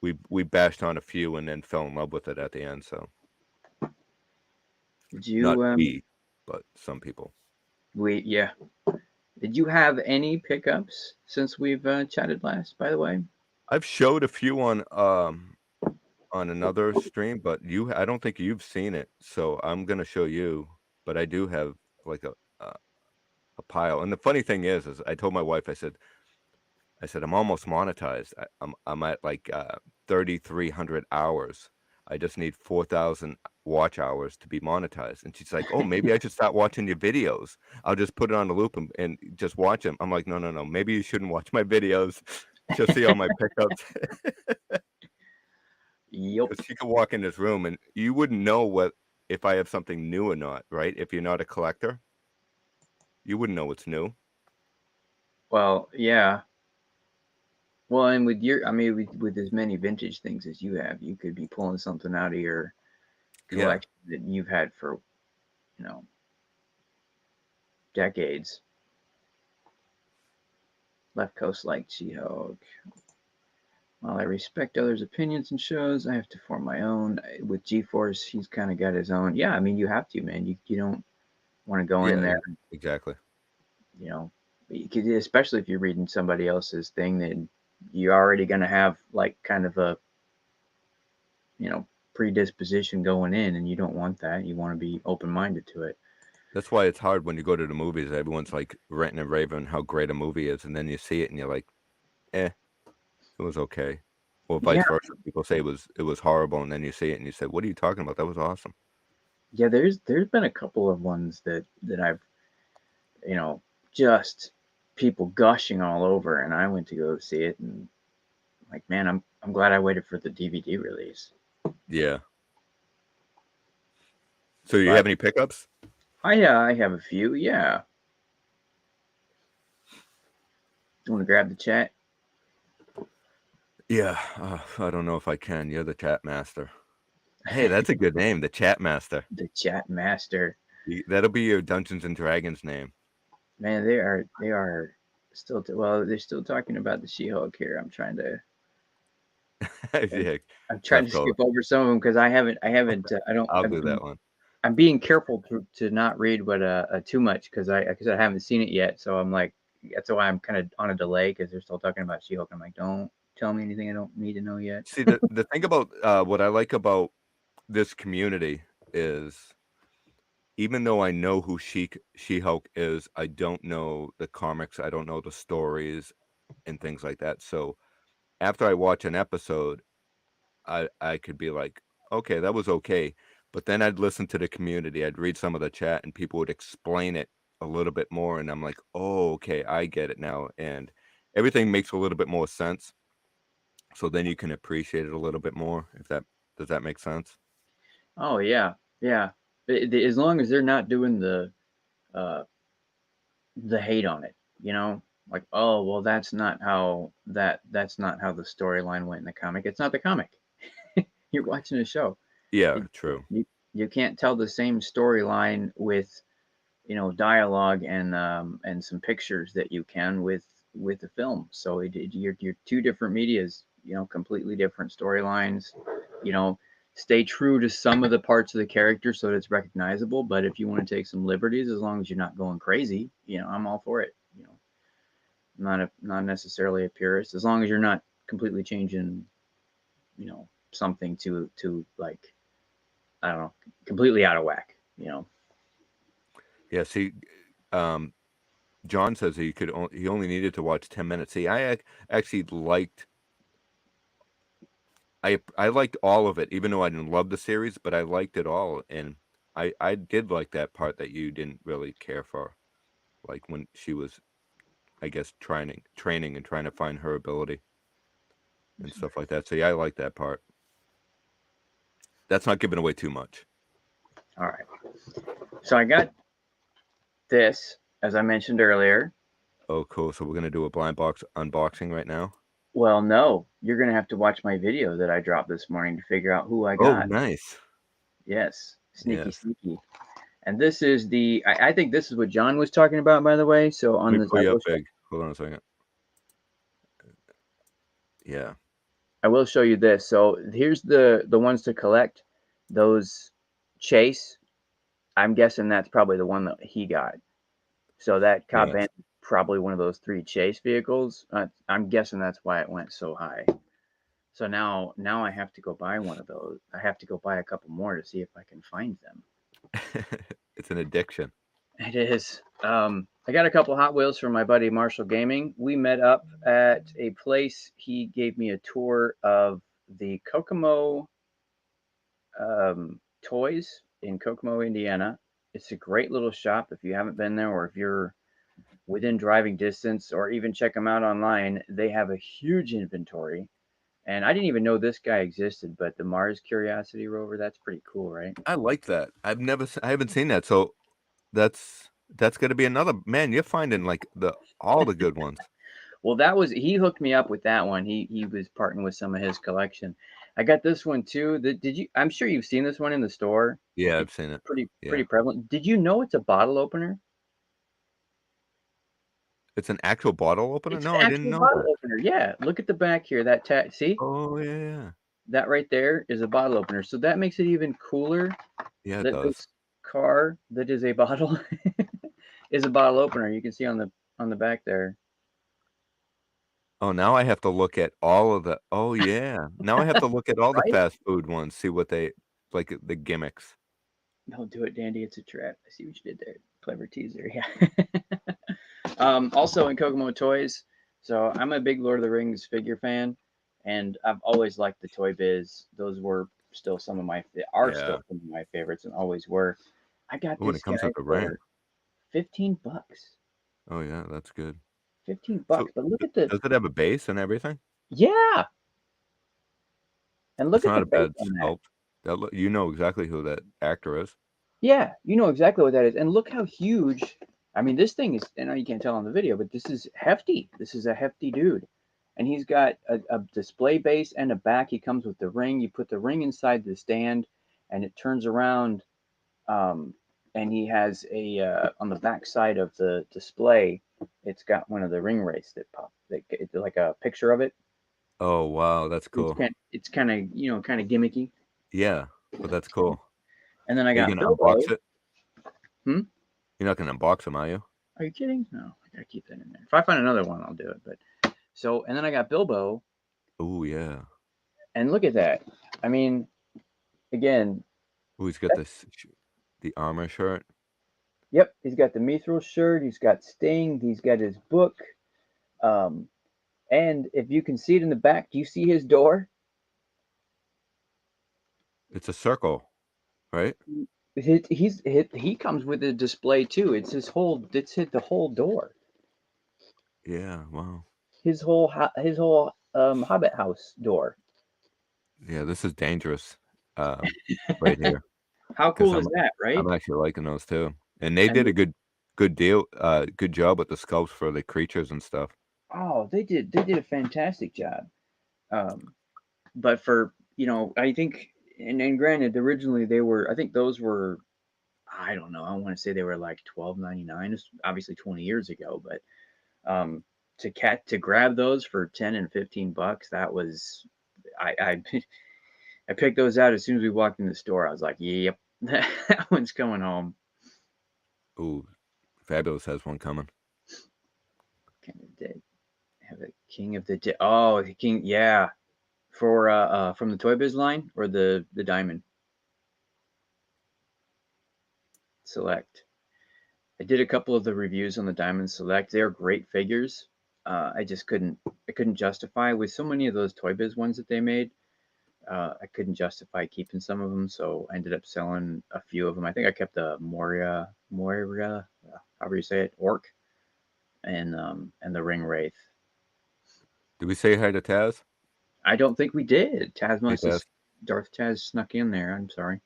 we bashed on a few and then fell in love with it at the end. So Did not you we, but some people. yeah. Did you have any pickups since we've chatted last, by the way? I've showed a few on another stream, but I don't think you've seen it, so I'm gonna show you. But I do have like a pile. And the funny thing is I told my wife, I said I'm almost monetized. I'm at like 3,300 hours. I just need 4,000 watch hours to be monetized. And she's like, "Oh, maybe I should start watching your videos. I'll just put it on the loop and just watch them." I'm like, "No, no, no. Maybe you shouldn't watch my videos. Just see all my pickups." Yep. Because she could walk in this room and you wouldn't know what if I have something new or not, right? If you're not a collector, you wouldn't know what's new. Well, yeah. Well, and with your, I mean, with as many vintage things as you have, you could be pulling something out of your Yeah. collection that you've had for, you know, decades. Left Coast like She-Hulk. While I respect others' opinions and shows, I have to form my own. With G-Force, he's kind of got his own. Yeah, I mean, you have to, man. You don't want to go in Yeah, there, exactly. you know, especially if you're reading somebody else's thing, then you're already going to have like kind of a, you know, predisposition going in, and you don't want that. You want to be open-minded to it. That's why it's hard when you go to the movies. Everyone's like ranting and raving how great a movie is, and then you see it and you're like, it was okay. Or Yeah, vice versa. People say it was horrible, and then you see it and you say, what are you talking about? That was awesome. yeah. There's been a couple of ones that I've, you know, just people gushing all over, and I went to go see it, and like, man, I'm glad I waited for the DVD release. Yeah. So you But have any pickups? I have a few. Yeah, you want to grab the chat? Yeah. I don't know if I can. You're the chat master. Hey, that's a good name, the chat master. The chat master. That'll be your Dungeons and Dragons name. Man, they are still well. They're still talking about the She-Hulk here. Yeah. I'm trying Left to Coast. skip over some of them because I haven't I don't I'll do that one. I'm being careful to not read what too much because I haven't seen it yet. So I'm like that's why I'm kind of on a delay because they're still talking about She-Hulk. I'm like, don't tell me anything I don't need to know yet. See, the thing about what I like about this community is even though I know who She-Hulk is, I don't know the comics, I don't know the stories and things like that. So after I watch an episode, I could be like, okay, that was okay. But then I'd listen to the community, I'd read some of the chat, and people would explain it a little bit more, and I'm like, oh, okay, I get it now, and everything makes a little bit more sense. So then you can appreciate it a little bit more. If that does that make sense? Oh yeah, yeah. As long as they're not doing uh, the hate on it, you know, like oh well, that's not how the storyline went in the comic. It's not the comic. You're watching a show. Yeah, You, true. you can't tell the same storyline with dialogue and some pictures that you can with the film. So you're two different medias, completely different storylines. You know, stay true to some of the parts of the character so that it's recognizable. But if you want to take some liberties, as long as you're not going crazy, I'm all for it. Not necessarily a purist, as long as you're not completely changing, something to like I don't know, completely out of whack. Yeah, see, um, John says he only needed to watch 10 minutes. See, actually liked I liked all of it, even though I didn't love the series, but I liked it all, and I did like that part that you didn't really care for, like when she was, I guess, training and trying to find her ability and stuff like that. So yeah, I like that part. That's not giving away too much. All right. So I got this, as I mentioned earlier. Oh, cool. So we're gonna do a blind box unboxing right now. Well, no, you're gonna have to watch my video that I dropped this morning to figure out who I Oh, got. nice. Yes, sneaky, Yes. sneaky. And this is the. I think this is what John was talking about, by the way. So Let on me this, pull you up big. Hold on a second. Yeah. I will show you this. So here's the ones to collect. Those Chase. I'm guessing that's probably the one that he got. So that Cobb Yes. Van is probably one of those 3 Chase vehicles. I'm guessing that's why it went so high. So now I have to go buy one of those. I have to go buy a couple more to see if I can find them. It's an addiction. It is. I got a couple Hot Wheels from my buddy Marshall Gaming. We met up at a place. He gave me a tour of the Kokomo Toys in Kokomo, Indiana. It's a great little shop. If you haven't been there, or if you're within driving distance, or even check them out online, they have a huge inventory. And I didn't even know this guy existed, but the Mars Curiosity rover, that's pretty cool, right? I like that. I haven't seen that. So that's gonna be another man. You're finding like all the good ones. Well, he hooked me up with that one. He was parting with some of his collection. I got this one too. Did you? I'm sure you've seen this one in the store. Yeah, I've It's seen it. pretty Yeah. prevalent. Did you know it's a bottle opener? It's an actual bottle opener? It's an No, I didn't actual know bottle that. opener. Yeah, look at the back here. See Oh yeah. that right there is a bottle opener. So that makes it even cooler Yeah, it that does. this car that is a bottle is a bottle opener. You can see on the back there. Oh, now I have to look at all of the oh yeah. Now I have to look at all the Right? fast food ones, see what they like the gimmicks. Don't do it, Dandy. It's a trap. I see what you did there. Clever teaser. Yeah. Also in Kokomo Toys. So I'm a big Lord of the Rings figure fan, and I've always liked the Toy Biz. Those were still are Yeah. still some of my favorites, and always were. I got When this it comes guy with the rent. for $15. Oh yeah, that's good. 15 So bucks. But look at the does it have a base and everything? yeah, and look It's at the not a base bad on that. sculpt. You know exactly who that actor is. Yeah, you know exactly what that is. And look how huge. I mean, this thing is, I know you can't tell on the video, but this is hefty. This is a hefty dude. And he's got a display base and a back. He comes with the ring. You put the ring inside the stand and it turns around. Um, and he has on the back side of the display, it's got one of the ring wraiths that pop, it's like a picture of it. Oh wow, that's It's cool. kind of, kind of gimmicky. Yeah, but that's cool. And then I Are you got gonna unbox Bilbo. it? Hmm? You're not gonna unbox them, are you? Are you kidding? No, I gotta keep that in there. If I find another one, I'll do it. But so, and then I got Bilbo, Oh yeah. and look at that. I mean, again, Oh, he's got the armor shirt. yep, he's got the Mithril shirt, he's got Sting, he's got his book, um, and if you can see it in the back, do you see his door? It's a circle, right? He comes with a display too. It's hit the whole door. Yeah. Wow. His whole Hobbit house door. Yeah, this is dangerous. Right here, How because cool is that, right? I'm actually liking those too. And they And did a good job with the sculpts for the creatures and stuff. oh, they did a fantastic job. Um, but for I think, and granted, originally I think those were, I don't know, I want to say they were like $12.99. It's obviously 20 years ago, but to grab those for 10 and $15, that was I I picked those out as soon as we walked in the store. I was like, yep, that one's going home. Ooh, Fabulous has one coming. Kind of did have a King of the oh, the King, yeah, for from the Toy Biz line, or the Diamond Select. I did a couple of the reviews on the Diamond Select. They're great figures. I just couldn't justify with so many of those Toy Biz ones that they made. I couldn't justify keeping some of them, so I ended up selling a few of them. I think I kept the Moria, however you say it, Orc, and the Ring Wraith. Did we say hi to Taz? I don't think we did. Hey, Taz. Darth Taz snuck in there. I'm sorry.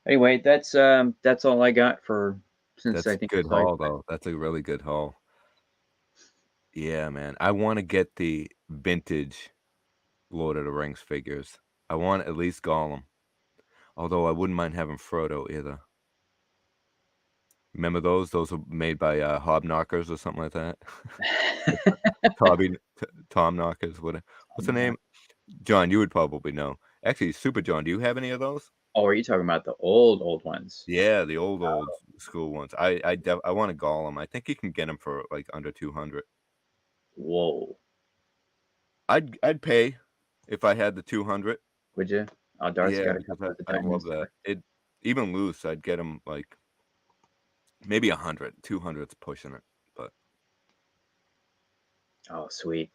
Anyway, that's all I got for since That's I a think I good saw you. haul, though. That's a really good haul. Yeah, man. I want to get the vintage Lord of the Rings figures. I want at least Gollum. Although I wouldn't mind having Frodo either. Remember those? Those were made by Hobknockers or something like that. Tommy, Tom Knockers. What's the name? John, you would probably know. Actually, Super John, do you have any of those? Oh, are you talking about the old ones? Yeah, the old school ones. I want a Gollum. I think you can get them for like under 200. Whoa, I'd pay if I had the 200. would you? Oh, Darth's Yeah, got a because couple at the I'd time. love that. It even loose, I'd get them like maybe 100. 200's pushing it, but Oh, sweet.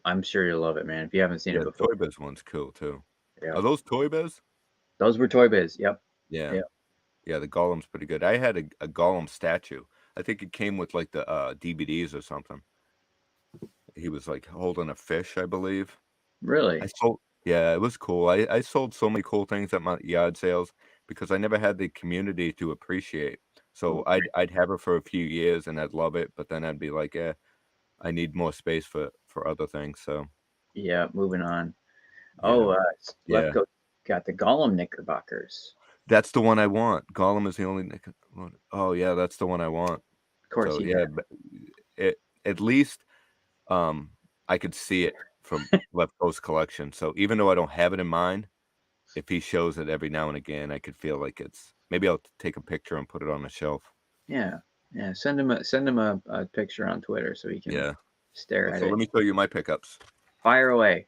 I'm sure you'll love it, man. If you haven't seen yeah, it the before. Toy Biz one's cool too. Yeah. Are those Toy Biz? Those were Toy Biz. Yep. Yeah. Yeah. Yeah, the Gollum's pretty good. I had a Gollum statue. I think it came with like the DVDs or something. He was like holding a fish, I believe. Really? Yeah, it was cool. I sold so many cool things at my yard sales because I never had the community to appreciate. So Okay. I'd have it for a few years and I'd love it, but then I'd be like, I need more space for other things. So Yeah. Moving on. yeah, Oh, yeah. Left Coast got the Gollum Knickerbockers. That's the one I want. Gollum is the only one. Oh yeah, that's the one I want. Of course, So he yeah, did. at least I could see it from Left Coast Collection. So even though I don't have it in mind, if he shows it every now and again, I could feel like maybe I'll take a picture and put it on the shelf. Yeah. Yeah. Send him a picture on Twitter so he can Yeah. stare at So it. let me show you my pickups. Fire away.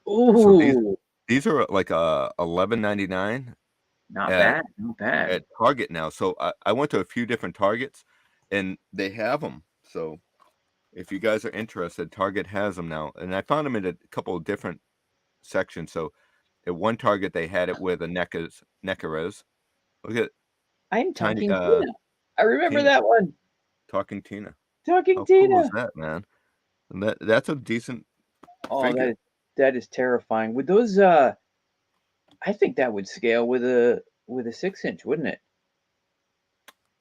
So Ooh, these are like $11.99 not at bad. Not bad. at Target now. So I went to a few different Targets and they have them. So if you guys are interested, Target has them now. And I found them in a couple of different sections. So at one Target they had it where the necker is. Look at I'm tiny talking Tina. I remember Tina, that one. talking Tina. Talking How cool is Tina. that, man? And that's a decent Oh, figure. that is terrifying. With those, I think that would scale with a 6-inch, wouldn't it?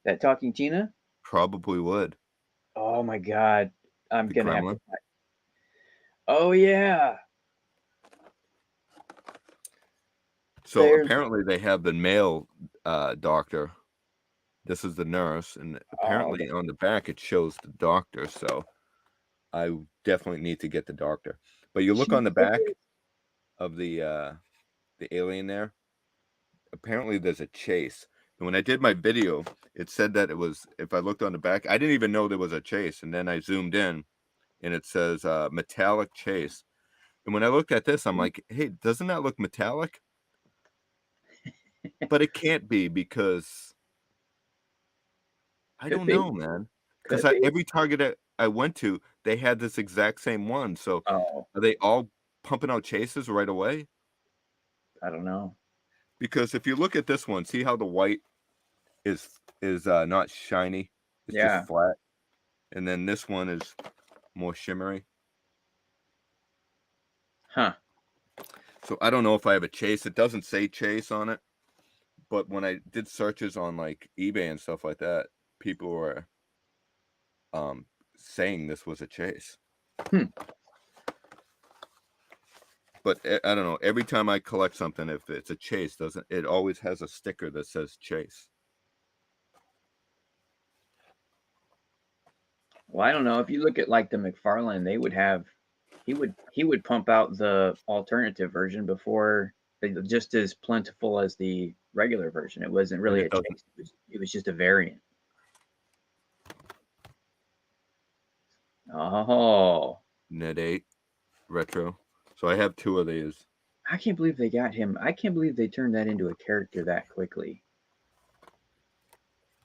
That Talking Tina. Probably would. Oh my God, I'm The gonna have to. Gremlin. Oh yeah. So There's. apparently they have the male doctor. This is the nurse, and Oh, apparently on the back it shows the doctor. So I definitely need to get the doctor. But you look on the back of the alien there. Apparently there's a chase. And when I did my video, it said that it was. If I looked on the back, I didn't even know there was a chase. And then I zoomed in, and it says metallic chase. And when I looked at this, I'm like, hey, doesn't that look metallic? But it can't be because I Could don't be. know, man. Because Could be. every Target I went to, they had this exact same one. So Oh, are they all pumping out chases right away? I don't know. Because if you look at this one, see how the white is not shiny, it's Yeah. just flat, and then this one is more shimmery. Huh. So I don't know if I have a chase. It doesn't say chase on it, but when I did searches on like eBay and stuff like that, people were saying this was a chase. But I don't know. Every time I collect something, if it's a chase, doesn't it always has a sticker that says chase? Well, I don't know. If you look at like the McFarlane, he would pump out the alternative version before, just as plentiful as the regular version. It wasn't really it a doesn't. chase. It was just a variant. Oh, Net 8 retro. So I have 2 of these. I can't believe they got him. I can't believe they turned that into a character that quickly.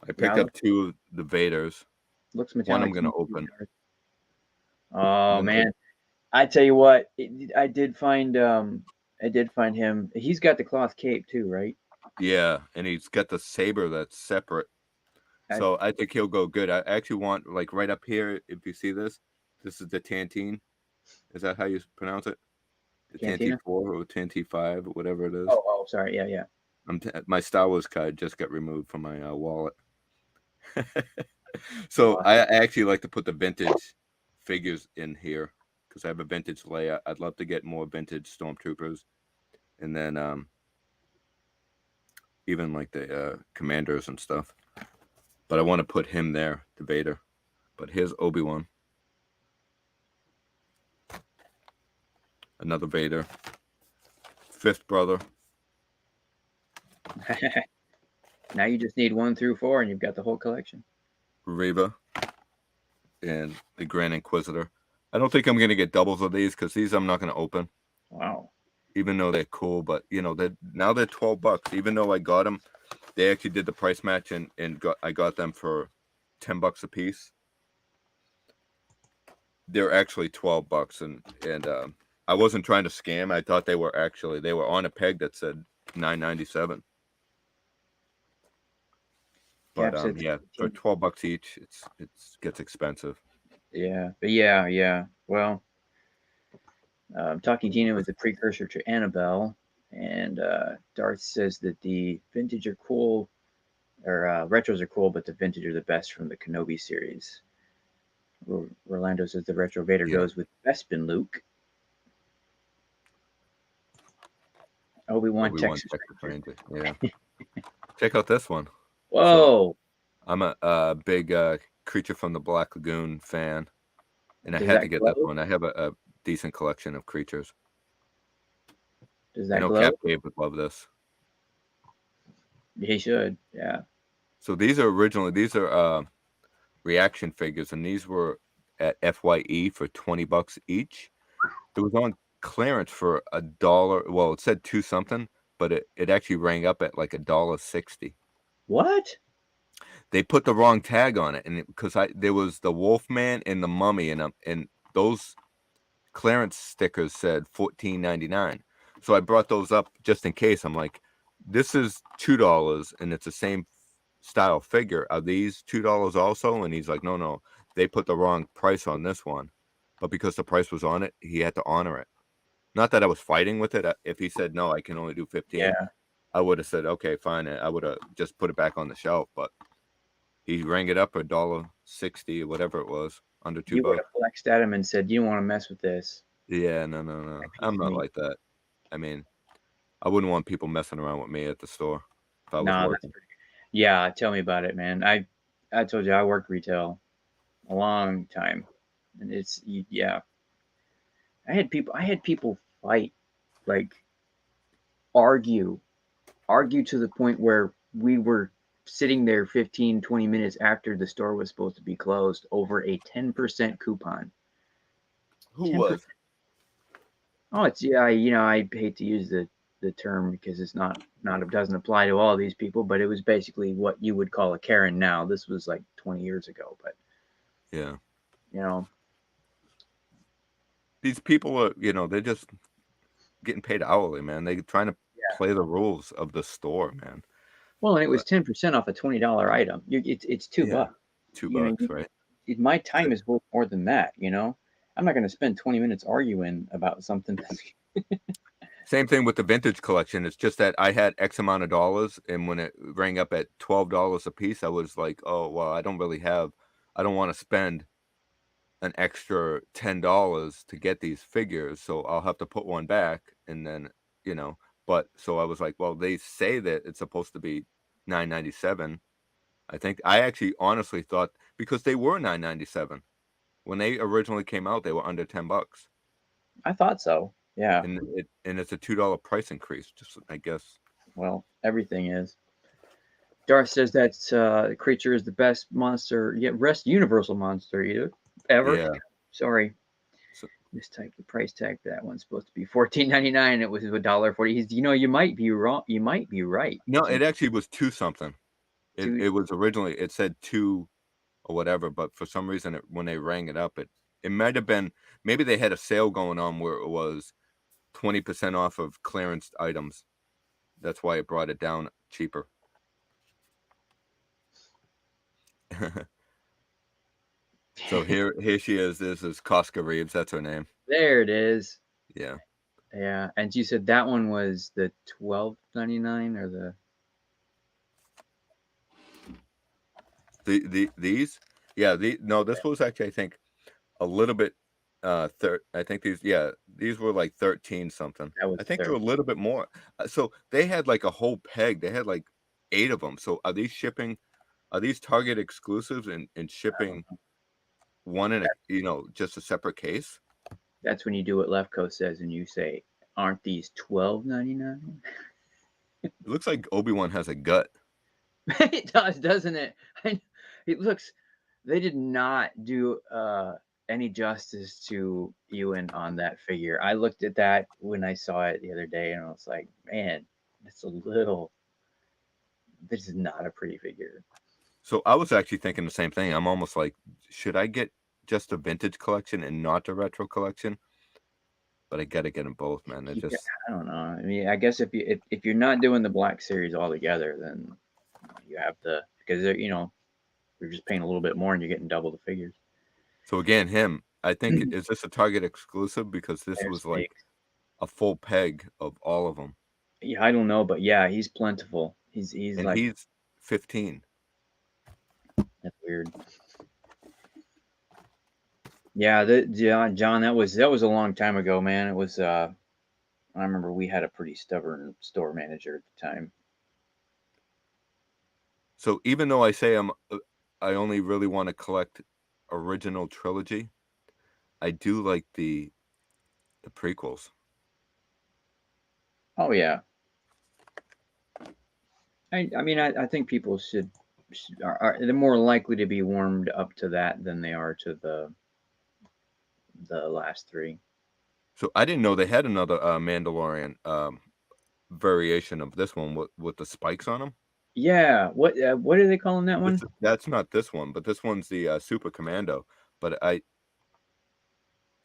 I picked up 2 of the Vaders. Looks metallic. One I'm gonna open. Oh man, I tell you what, I did find him. He's got the cloth cape too, right? Yeah, and he's got the saber that's separate. So I think he'll go good. I actually want like right up here. If you see this, this is the Tantine. Is that how you pronounce it? The Cantina? Tanti 4 or Tanti 5 or whatever it is. Oh, sorry. Yeah. My Star Wars card just got removed from my wallet. So I actually like to put the vintage figures in here because I have a vintage Leia. I'd love to get more vintage stormtroopers, and then even like the commanders and stuff. But I want to put him there, the Vader. But here's Obi-Wan, another Vader, fifth brother. Now you just need 1 through 4, and you've got the whole collection. Reva, and the Grand Inquisitor. I don't think I'm going to get doubles of these because these I'm not going to open. Wow. Even though they're cool, but you know, now they're $12. Even though I got them, they actually did the price match and I got them for $10 a piece. They're actually $12, and I wasn't trying to scam. I thought they were on a peg that said $9.97. But yeah, for $12 each, it gets expensive. Yeah, but yeah. Well, Talking Gina was a precursor to Annabelle, and Darth says that the vintage are cool, or retros are cool, but the vintage are the best from the Kenobi series. Rolando says the retro Vader goes with Bespin Luke. Obi-Wan Texas Ranger. Yeah. Check out this one. Whoa. So, I'm a big Creature from the Black Lagoon fan, and I had to get this one. I have a decent collection of creatures. Does that I know glow? Cap Dave would love this. He should, yeah. So these are reaction figures, and these were at FYE for $20 each. It was on clearance for $1. Well, it said 2 something, but it actually rang up at like $1.60. What? They put the wrong tag on it, and because there was the Wolfman and the Mummy, and those clearance stickers said $14.99. So I brought those up just in case. I'm like, this is $2, and it's the same style figure. Are these $2 also? And he's like, no, they put the wrong price on this one, but because the price was on it, he had to honor it. Not that I was fighting with it. If he said no, I can only do 15. I would have said okay, fine. I would have just put it back on the shelf, but he rang it up $1.60 or whatever it was, under $2. You would have flexed at him and said, "You don't want to mess with this." Yeah, no. I'm not like that. I mean, I wouldn't want people messing around with me at the store if I was working. Yeah, tell me about it, man. I told you I worked retail a long time, and I had people fight, like argue to the point where we were sitting there 15, 20 minutes after the store was supposed to be closed over a 10% coupon. Who 10%. Was? Oh, I hate to use the term because it's it doesn't apply to all these people, but it was basically what you would call a Karen now. This was like 20 years ago, but yeah. These people are, they're just getting paid hourly, man. They're trying to play the rules of the store, man. Well, and it was 10% off a $20 item. It's $2. $2, right? My time is worth more than that, I'm not going to spend 20 minutes arguing about something. Same thing with the vintage collection. It's just that I had X amount of dollars, and when it rang up at $12 a piece, I was like, oh, well, I don't want to spend an extra $10 to get these figures, so I'll have to put one back, and then, but so I was like, well, they say that it's supposed to be $9.97. I think I actually honestly thought, because they were $9.97 when they originally came out, they were under $10. I thought so. Yeah. And it's a $2 price increase, just I guess. Well, everything is. Darth says that creature is the best monster, universal monster ever. Yeah. Sorry. Mistyped the price tag for that one's supposed to be $14.99. It was $1.40. You might be wrong. You might be right. No, it actually was 2 something. It was originally, it said 2 or whatever, but for some reason when they rang it up, it might have been, maybe they had a sale going on where it was 20% off of clearance items. That's why it brought it down cheaper. So here she is. This is Cosca Reeves. That's her name. There it is. Yeah. Yeah, and you said that one was the $12.99 or the. These, yeah, no, this was actually, I think, a little bit I think these were like 13 something. That was I think they're a 30. little bit more. So they had like a whole peg. They had like 8 of them. So are these Target exclusives and shipping one in a, just a separate case? That's when you do what Lefko says and you say, "Aren't these $12.99?" It looks like Obi-Wan has a gut. It does, doesn't it? It looks. They did not do any justice to Ewan on that figure. I looked at that when I saw it the other day, and I was like, "Man, it's a little. This is not a pretty figure." So I was actually thinking the same thing. I'm almost like, should I get just a vintage collection and not the retro collection? But I gotta get them both, man. It Yeah, just I don't know. I mean, I guess if you're not doing the Black Series altogether, then you have to because you're just paying a little bit more and you're getting double the figures. so again, I think is this a Target exclusive because this There's was like snakes. a full peg of all of them, Yeah, I don't know, but yeah, he's plentiful. He's and like he's 15. that's weird. Yeah, John, that was a long time ago, man. It was I remember we had a pretty stubborn store manager at the time. So even though I say I only really want to collect original trilogy, I do like the prequels. Oh yeah. I mean I think people they're more likely to be warmed up to that than they are to the last three. So I didn't know they had another Mandalorian variation of this one with the spikes on them. Yeah, what are they calling that one? That's not this one, but this one's the Super Commando. But I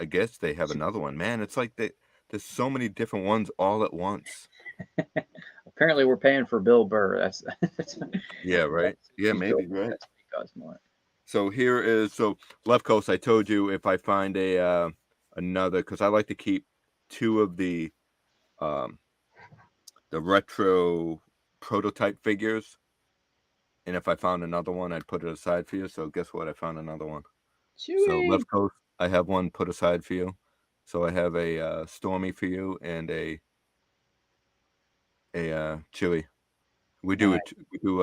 guess they have another one. Man, it's like there's so many different ones all at once. Apparently, we're paying for Bill Burr. That's Yeah, right. Yeah, maybe right. That's cost more. So Left Coast. I told you if I find another, because I like to keep 2 of the retro prototype figures, and if I found another one, I'd put it aside for you. So guess what? I found another one. So Chewie. Left Coast, I have one put aside for you. So I have a Stormy for you and a Chewie. We do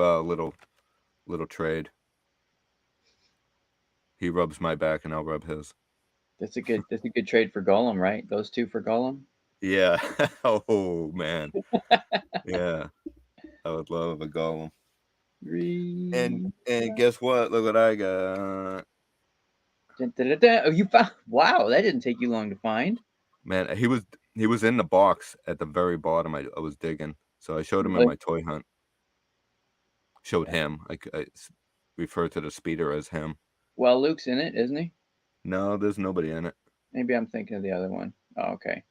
a little trade. He rubs my back and I'll rub his. That's a good trade for Gollum, right? Those two for Gollum. Yeah. Oh man. Yeah. I would love a Golem. And guess what? Look what I got. Oh, you found! Wow, that didn't take you long to find. Man, he was in the box at the very bottom. I was digging, so I showed him in my toy hunt. Showed him. I refer to the speeder as him. Well, Luke's in it, isn't he? No, there's nobody in it. Maybe I'm thinking of the other one. Oh, okay.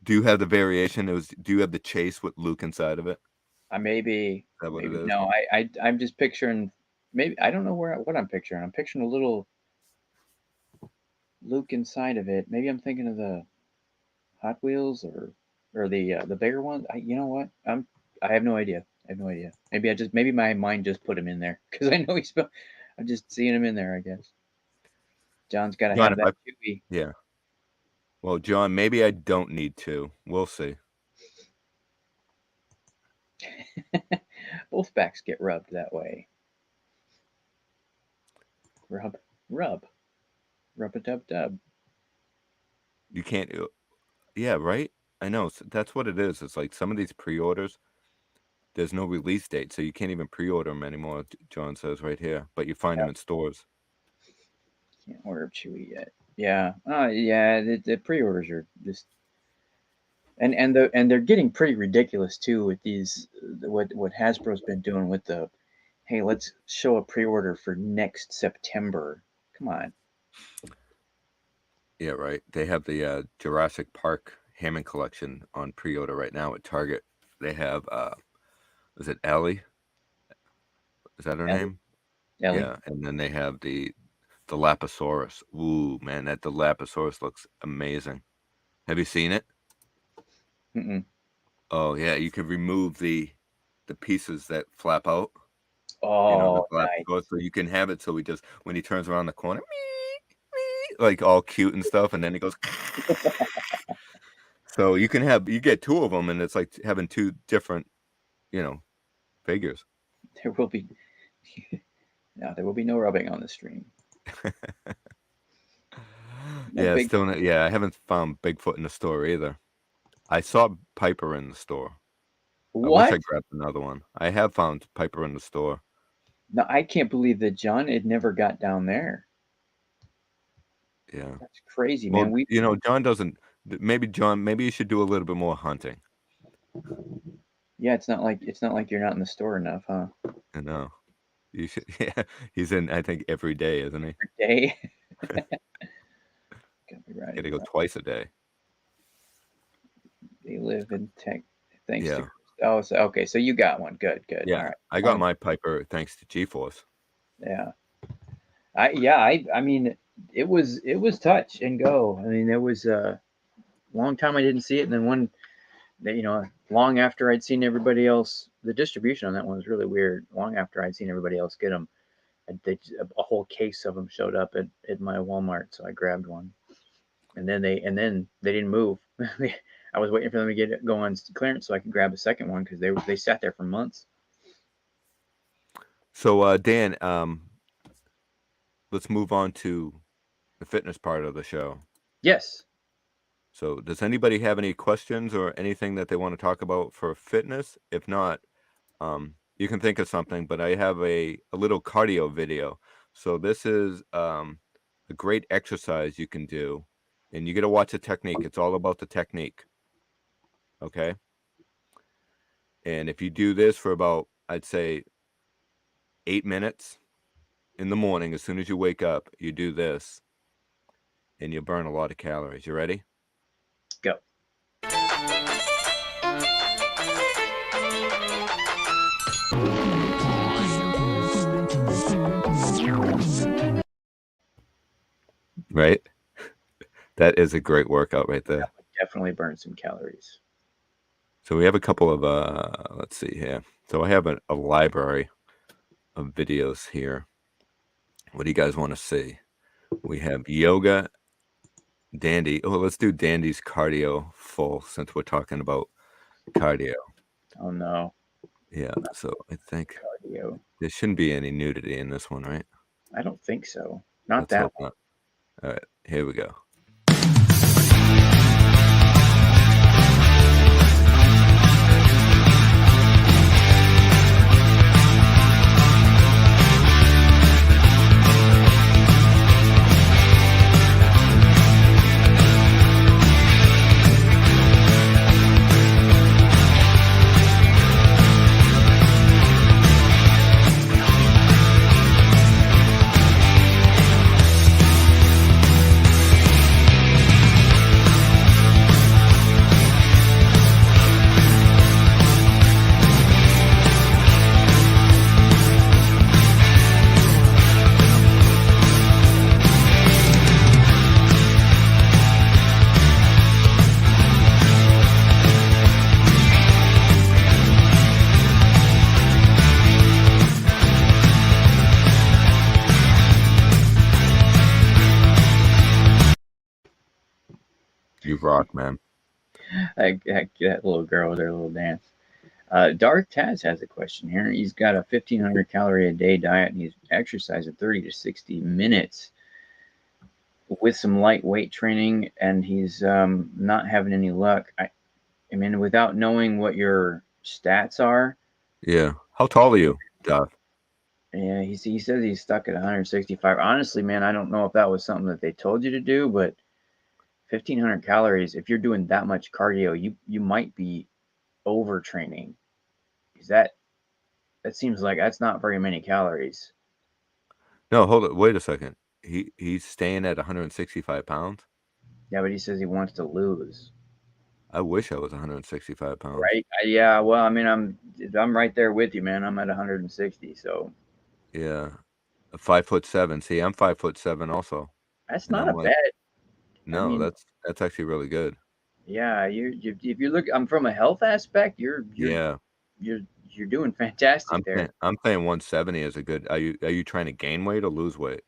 Do you have the variation? Do you have the chase with Luke inside of it? Maybe. Is that what it is? No, I'm just picturing. Maybe I don't know what I'm picturing. I'm picturing a little Luke inside of it. Maybe I'm thinking of the Hot Wheels or the bigger one. You know what? I have no idea. Maybe my mind just put him in there because I know he's. I'm just seeing him in there. I guess. John's got to have that Chewie. Yeah. Well, John, maybe I don't need to. We'll see. Both backs get rubbed that way. Rub a dub. You can't. Yeah, right. I know. That's what it is. It's like some of these pre-orders, there's no release date, so you can't even pre-order them anymore. John says right here, but you find them in stores. Can't order Chewie yet. Yeah. Yeah. The pre-orders are just, and they're getting pretty ridiculous too with these. What Hasbro's been doing with the, hey, let's show a pre-order for next September. Come on. Yeah, right. They have the Jurassic Park Hammond collection on pre-order right now at Target. They have is it Ellie? Is that her name? Ellie? Yeah, and then they have the Laposaurus. Ooh, man, the Laposaurus looks amazing. Have you seen it? Mm-mm. Oh yeah, you can remove the pieces that flap out. Oh, the glass nice. door, so you can have it. So he just when he turns around the corner, like all cute and stuff, and then he goes. So you get two of them, and it's like having two different, figures. There will be there will be no rubbing on the stream. No Yeah, big- still not, yeah. I haven't found Bigfoot in the store either. I saw Piper in the store. I wish I What? grabbed another one. I have found Piper in the store. No, I can't believe that John had never got down there. Yeah. That's crazy, Well, man. John doesn't. Maybe you should do a little bit more hunting. Yeah, it's not like you're not in the store enough, huh? I know. You should. Yeah, he's in. I think every day, isn't he? Day. Copyright. Got to go twice a day. They live in tech. Thanks Yeah. to. Oh, so okay. So you got one. Good. Yeah, All right. I got my Piper thanks to GeForce. Yeah. I mean, it was touch and go. I mean, there was a long time I didn't see it, and then long after I'd seen everybody else, the distribution on that one was really weird. Long after I'd seen everybody else get them, a whole case of them showed up at my Walmart, so I grabbed one, and then they didn't move. I was waiting for them to go on clearance so I could grab a second one because they sat there for months. So, Dan, let's move on to the fitness part of the show. Yes. So, does anybody have any questions or anything that they want to talk about for fitness? If not, you can think of something, but I have a little cardio video. So this is a great exercise you can do, and you got to watch the technique. It's all about the technique. Okay. And if you do this for about, I'd say 8 minutes in the morning, as soon as you wake up, you do this and you burn a lot of calories. You ready? Go. Right? That is a great workout right there. Definitely burn some calories. So we have a couple of, let's see here. So I have a library of videos here. What do you guys want to see? We have yoga, Dandy. Oh, let's do Dandy's cardio full since we're talking about cardio. Oh, no. Yeah, so I think Cardio. there shouldn't be any nudity in this one, right? I don't think so. Not Let's that hope one. not. All right, here we go. You rock, man. That little girl with her little dance. Dark Taz has a question here. He's got a 1,500 calorie a day diet, and he's exercising 30 to 60 minutes with some lightweight training, and he's not having any luck. I mean, without knowing what your stats are. Yeah. How tall are you, Duff? Yeah, he says he's stuck at 165. Honestly, man, I don't know if that was something that they told you to do, but 1,500 calories, if you're doing that much cardio, you might be overtraining. That seems like that's not very many calories. No, hold it. Wait a second. He's staying at 165 pounds? Yeah, but he says he wants to lose. I wish I was 165 pounds. Right? Yeah, well, I mean, I'm right there with you, man. I'm at 160, so. Yeah. 5'7". See, I'm 5'7" also. That's not a bad. No, I mean, that's actually really good. Yeah, if you look, I'm from a health aspect, you're you're doing fantastic there. I'm saying 170 is a good. Are you trying to gain weight or lose weight?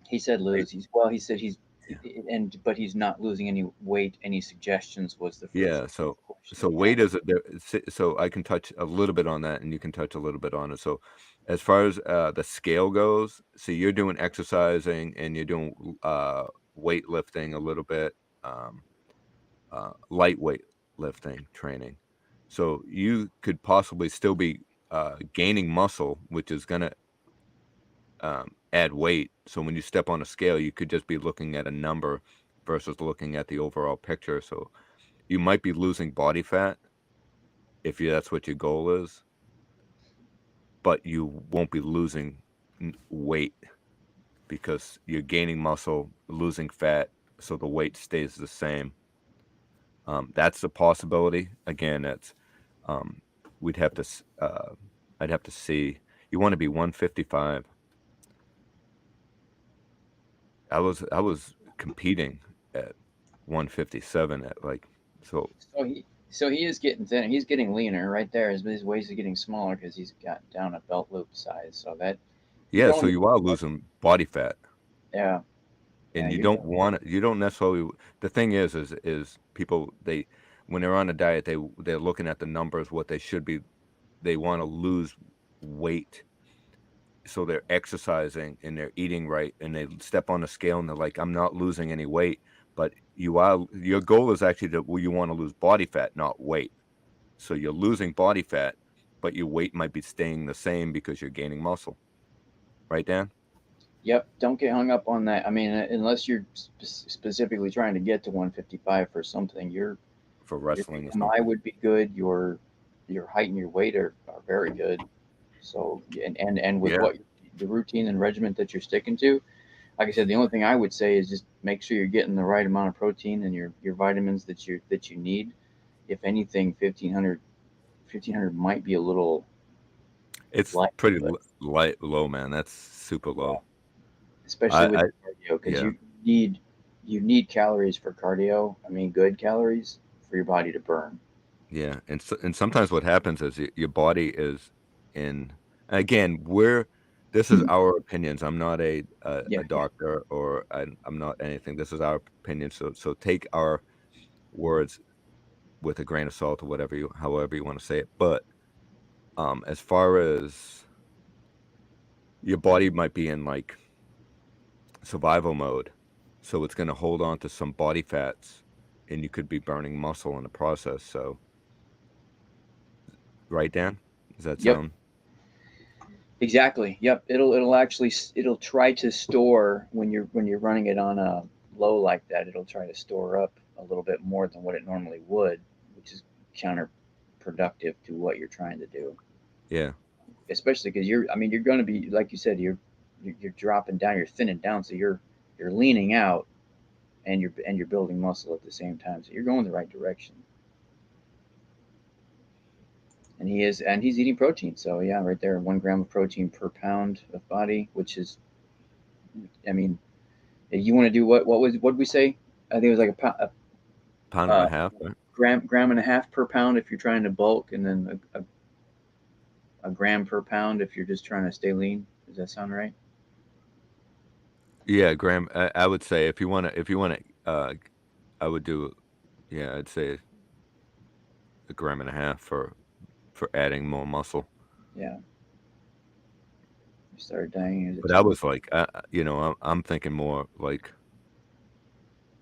He said Right? lose. He said Yeah. but he's not losing any weight. Any suggestions was the first Yeah. question So he weight asked. is so I can touch a little bit on that, and you can touch a little bit on it. So as far as the scale goes, so you're doing exercising and you're doing weightlifting a little bit, um, lightweight lifting training. So you could possibly still be gaining muscle, which is going to add weight. So when you step on a scale, you could just be looking at a number versus looking at the overall picture. So you might be losing body fat if that's what your goal is, but you won't be losing weight because you're gaining muscle, losing fat, so the weight stays the same. That's a possibility. Again, that's um, we'd have to. I'd have to see. You want to be 155. I was competing at 157 at like so. So he is getting thinner. He's getting leaner right there. His waist is getting smaller because he's got down a belt loop size. So that you're Yeah, so going. you are losing body fat, Yeah, yeah. and you You're don't going. want it. You don't necessarily. The thing is people when they're on a diet they're looking at the numbers what they should be. They want to lose weight, so they're exercising and they're eating right, and they step on the scale and they're like, I'm not losing any weight, but your goal is actually you want to lose body fat, not weight. So you're losing body fat, but your weight might be staying the same because you're gaining muscle. Right, Dan? Yep. Don't get hung up on that. I mean, unless you're specifically trying to get to 155 for something, For your wrestling or BMI something. would be good. Your height and your weight are very good. So and with Yeah. what the routine and regimen that you're sticking to, like I said, the only thing I would say is just make sure you're getting the right amount of protein and your vitamins that you need. If anything, 1500 might be a little It's light, pretty but light low, man. That's super yeah, low. especially I with the cardio, because yeah. you need calories for cardio. I mean, good calories for your body to burn. Yeah, and sometimes what happens is your body is in again, this is our opinions. I'm not Yeah, a doctor or I'm not anything. This is our opinion. So take our words with a grain of salt or however you want to say it. But as far as your body might be in like survival mode, so it's going to hold on to some body fats, and you could be burning muscle in the process. So, right, Dan? Does that yep, sound? exactly. Yep, it'll actually it'll try to store when you're running it on a low like that. It'll try to store up a little bit more than what it normally would, which is counterproductive to what you're trying to do. Yeah. Especially because I mean, you're going to be like you said, you're dropping down, you're thinning down, so you're leaning out and you're building muscle at the same time. So you're going the right direction. And he's eating protein. So yeah, right there, 1 gram of protein per pound of body, which is, I mean, you want to do what we say? I think it was like Pound and a a half, right? gram and a half per pound if you're trying to bulk, and then a gram per pound if you're just trying to stay lean. Does that sound right? Yeah, Graham, I would say if you wanna, I would do, yeah, I'd say a gram and a half for adding more muscle. Yeah. You start dying as a But I two. was like, I'm thinking more like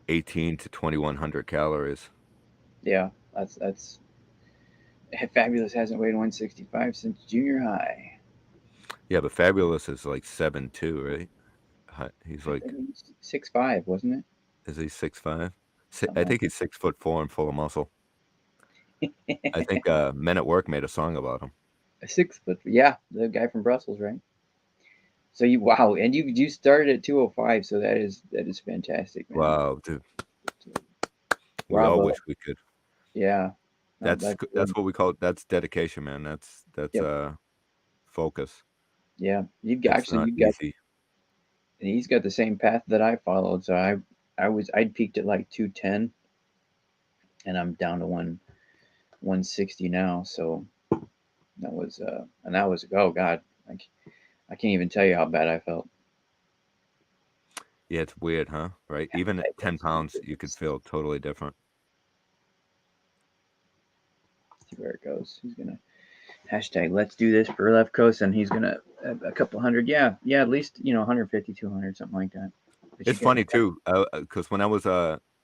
18 to 2,100 calories. Yeah, that's Fabulous hasn't weighed 165 since junior high. Yeah, but Fabulous is like 7'2", right? He's I think like, he's 6'5", wasn't is he 6'5"? I something like think he's 6'4" and full of muscle. I think Men at Work made a song about him. a 6 foot. Yeah, the guy from Brussels, right? So wow, and you started at 205, so that is fantastic, man. Wow, dude, we all Bravo. wish we could. Yeah, no, That's that's that's good. what we call that's dedication, man. That's Yep. focus. Yeah, It's not you've got, easy. and he's got the same path that I followed. So I'd peaked at like 210, and I'm down to 160 now. So And that was, oh God, I can't even tell you how bad I felt. Yeah, it's weird, huh? Right? Even at 10 pounds, you could feel totally different. See where it goes. He's gonna hashtag let's do this for left coast, and he's gonna a couple hundred. Yeah, at least 150, 200, something like that. But you It's get funny too, because when I was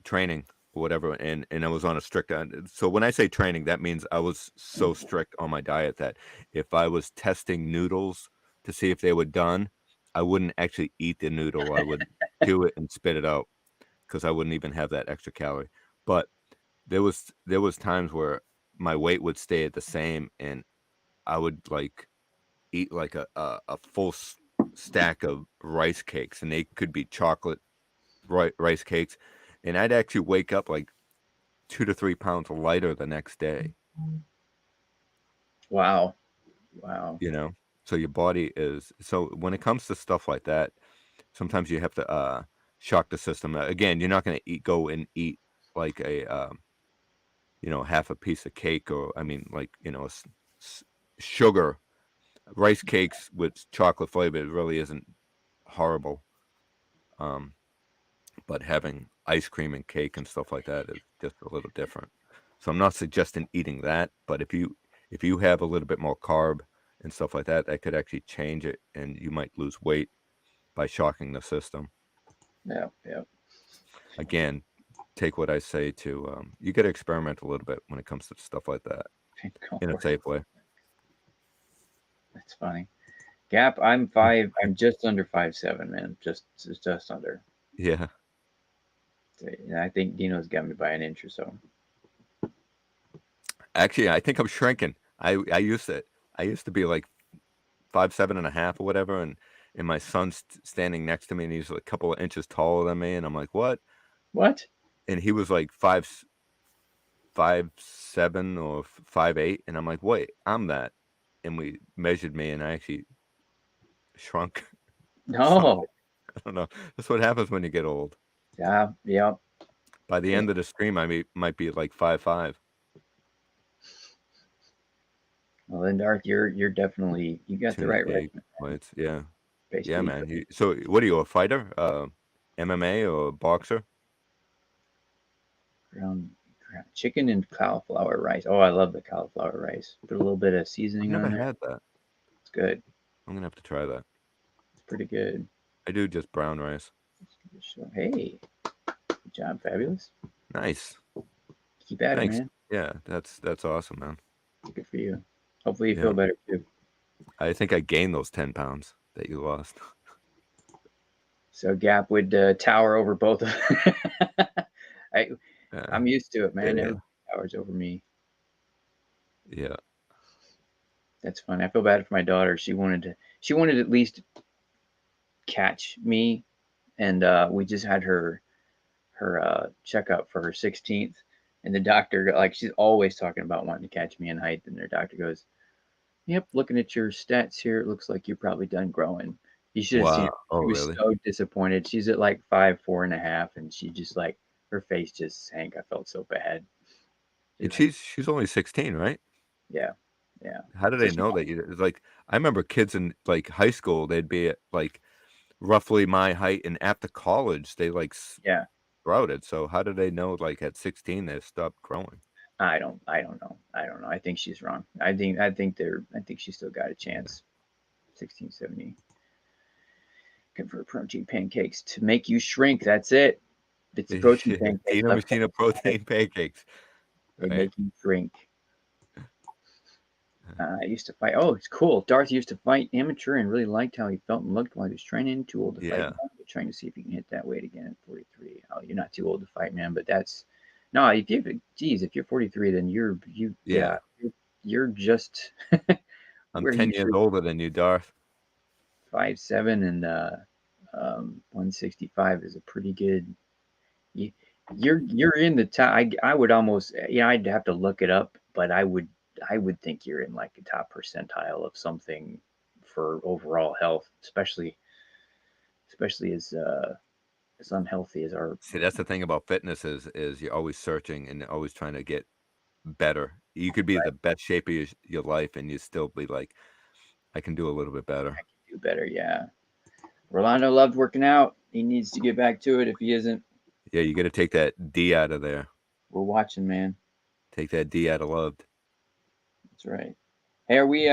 training or whatever, and I was on a strict. So when I say training, that means I was so strict on my diet that if I was testing noodles to see if they were done, I wouldn't actually eat the noodle. I would chew it and spit it out because I wouldn't even have that extra calorie. But there was times where my weight would stay at the same, and I would like eat like a full stack of rice cakes, and they could be chocolate rice cakes, and I'd actually wake up like 2 to 3 pounds lighter the next day, wow. you know? So your body is so when it comes to stuff like that, sometimes you have to shock the system. Again, you're not going to go and eat like a half a piece of cake, or I mean like, s- sugar rice cakes with chocolate flavor. It really isn't horrible. Um but having ice cream and cake and stuff like that is just a little different. So I'm not suggesting eating that, but if you have a little bit more carb and stuff like that, that could actually change it, and you might lose weight by shocking the system. Yeah, yeah. Again, take what I say to you got to experiment a little bit when it comes to stuff like that Go in a for it. safe way. That's funny. Gap. I'm five. I'm just under 5'7", man. Just under. Yeah, And I think Dino's got me by an inch or so. actually, I think I'm shrinking. I used to be like 5'7.5" or whatever, and my son's standing next to me, and he's a couple of inches taller than me, and I'm like, "What?" What? And he was like 5'7" or 5'8", and I'm like, "Wait, I'm that." And we measured me, and I actually shrunk. So No. I don't know. That's what happens when you get old. Yeah, yeah. By the Yeah. end of the stream, might be like 5'5". Well, then, Darth, you're definitely you got the Tuning right big regimen. weights. Yeah, yeah, Basically, man. So what are you, a fighter? MMA or a boxer? ground, ground chicken and cauliflower rice. Oh, I love the cauliflower rice. Put a little bit of I've seasoning never on it. had that. It's good. I'm gonna have to try that. It's pretty good. I do just brown rice. So, hey, good job, fabulous. Nice. Keep at it, Thanks. man. Yeah, that's awesome, man. Good for you. Hopefully, you Yeah. feel better too. I think I gained those 10 pounds that you lost. So, Gap would tower over both of. I Yeah. I'm used to it, man. Yeah. Everybody towers over me. Yeah. That's fun. I feel bad for my daughter. She wanted to at least catch me, and we just had her checkup for her 16th, and the doctor, like, she's always talking about wanting to catch me in height, and their doctor goes, "Yep, looking at your stats here, it looks like you're probably done growing." You should have seen Wow. her. Oh, She was really? so disappointed. She's at like 5'4.5", and she just like her face just sank. I felt so bad. She's And like, she's only 16, right? yeah, yeah. How do So they she, know that you it's like I remember kids in like high school, they'd be at like roughly my height, and after college they like yeah. sprouted. So how do they know like at 16 they stopped growing? I don't know. I don't know. I think she's wrong. I think she still got a chance. 1670. Convert protein pancakes to make you shrink. That's it. It's the protein pancakes. Tina Left Machina protein pancakes, They right? make you shrink. I used to fight. Oh, it's cool. Darth used to fight amateur and really liked how he felt and looked while he was training. Too old to fight Yeah. now, but trying to see if he can hit that weight again at 43. Oh, you're not too old to fight, man. But that's no. If you're 43, then Yeah. you're just I'm where 10 you years should. older than you, Darth. 5'7" and 165 is a pretty good. You, you're in the top. I would almost, I'd have to look it up, but I would think you're in like the top percentile of something for overall health, especially as unhealthy as our. See, that's the thing about fitness is you're always searching and always trying to get better You could be the best shape of your life, and you still be like, I can do a little bit better. Do better, yeah. Rolando loved working out. He needs to get back to it. If he isn't, Yeah, you got to take that D out of there. we're watching, man. Take that D out of loved. That's right. Hey, are we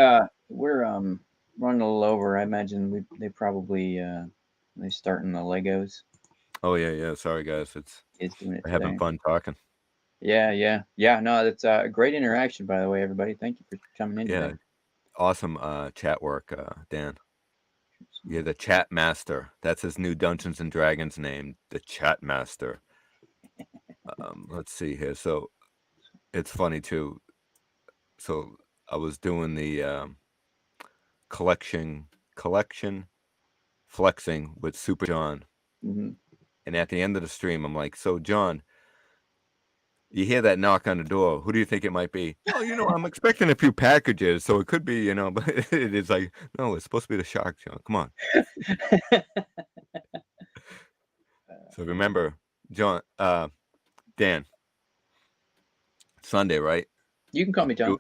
we're running a little over. I imagine they probably they starting the Legos. Oh yeah. Sorry guys, It's doing it we're having today. fun talking. Yeah. No, that's a great interaction, by the way, everybody. Thank you for coming in Yeah, today. awesome chat work, Dan. You're the chat master. That's his new Dungeons and Dragons name, the chat master. Let's see here. So it's funny too. So I was doing the collection flexing with Super John, Mhm. and at the end of the stream, I'm like, "So John, you hear that knock on the door? Who do you think it might be?" "Oh, I'm expecting a few packages, so it could be, but it is like, no, it's supposed to be the shark, John. Come on." So remember, John, Dan, Sunday, right? You can call me John.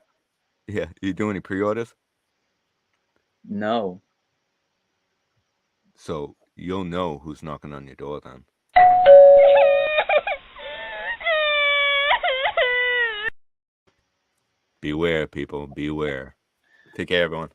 Yeah, you do any pre-orders? No. So you'll know who's knocking on your door then. Beware, people. Beware. Take care, everyone.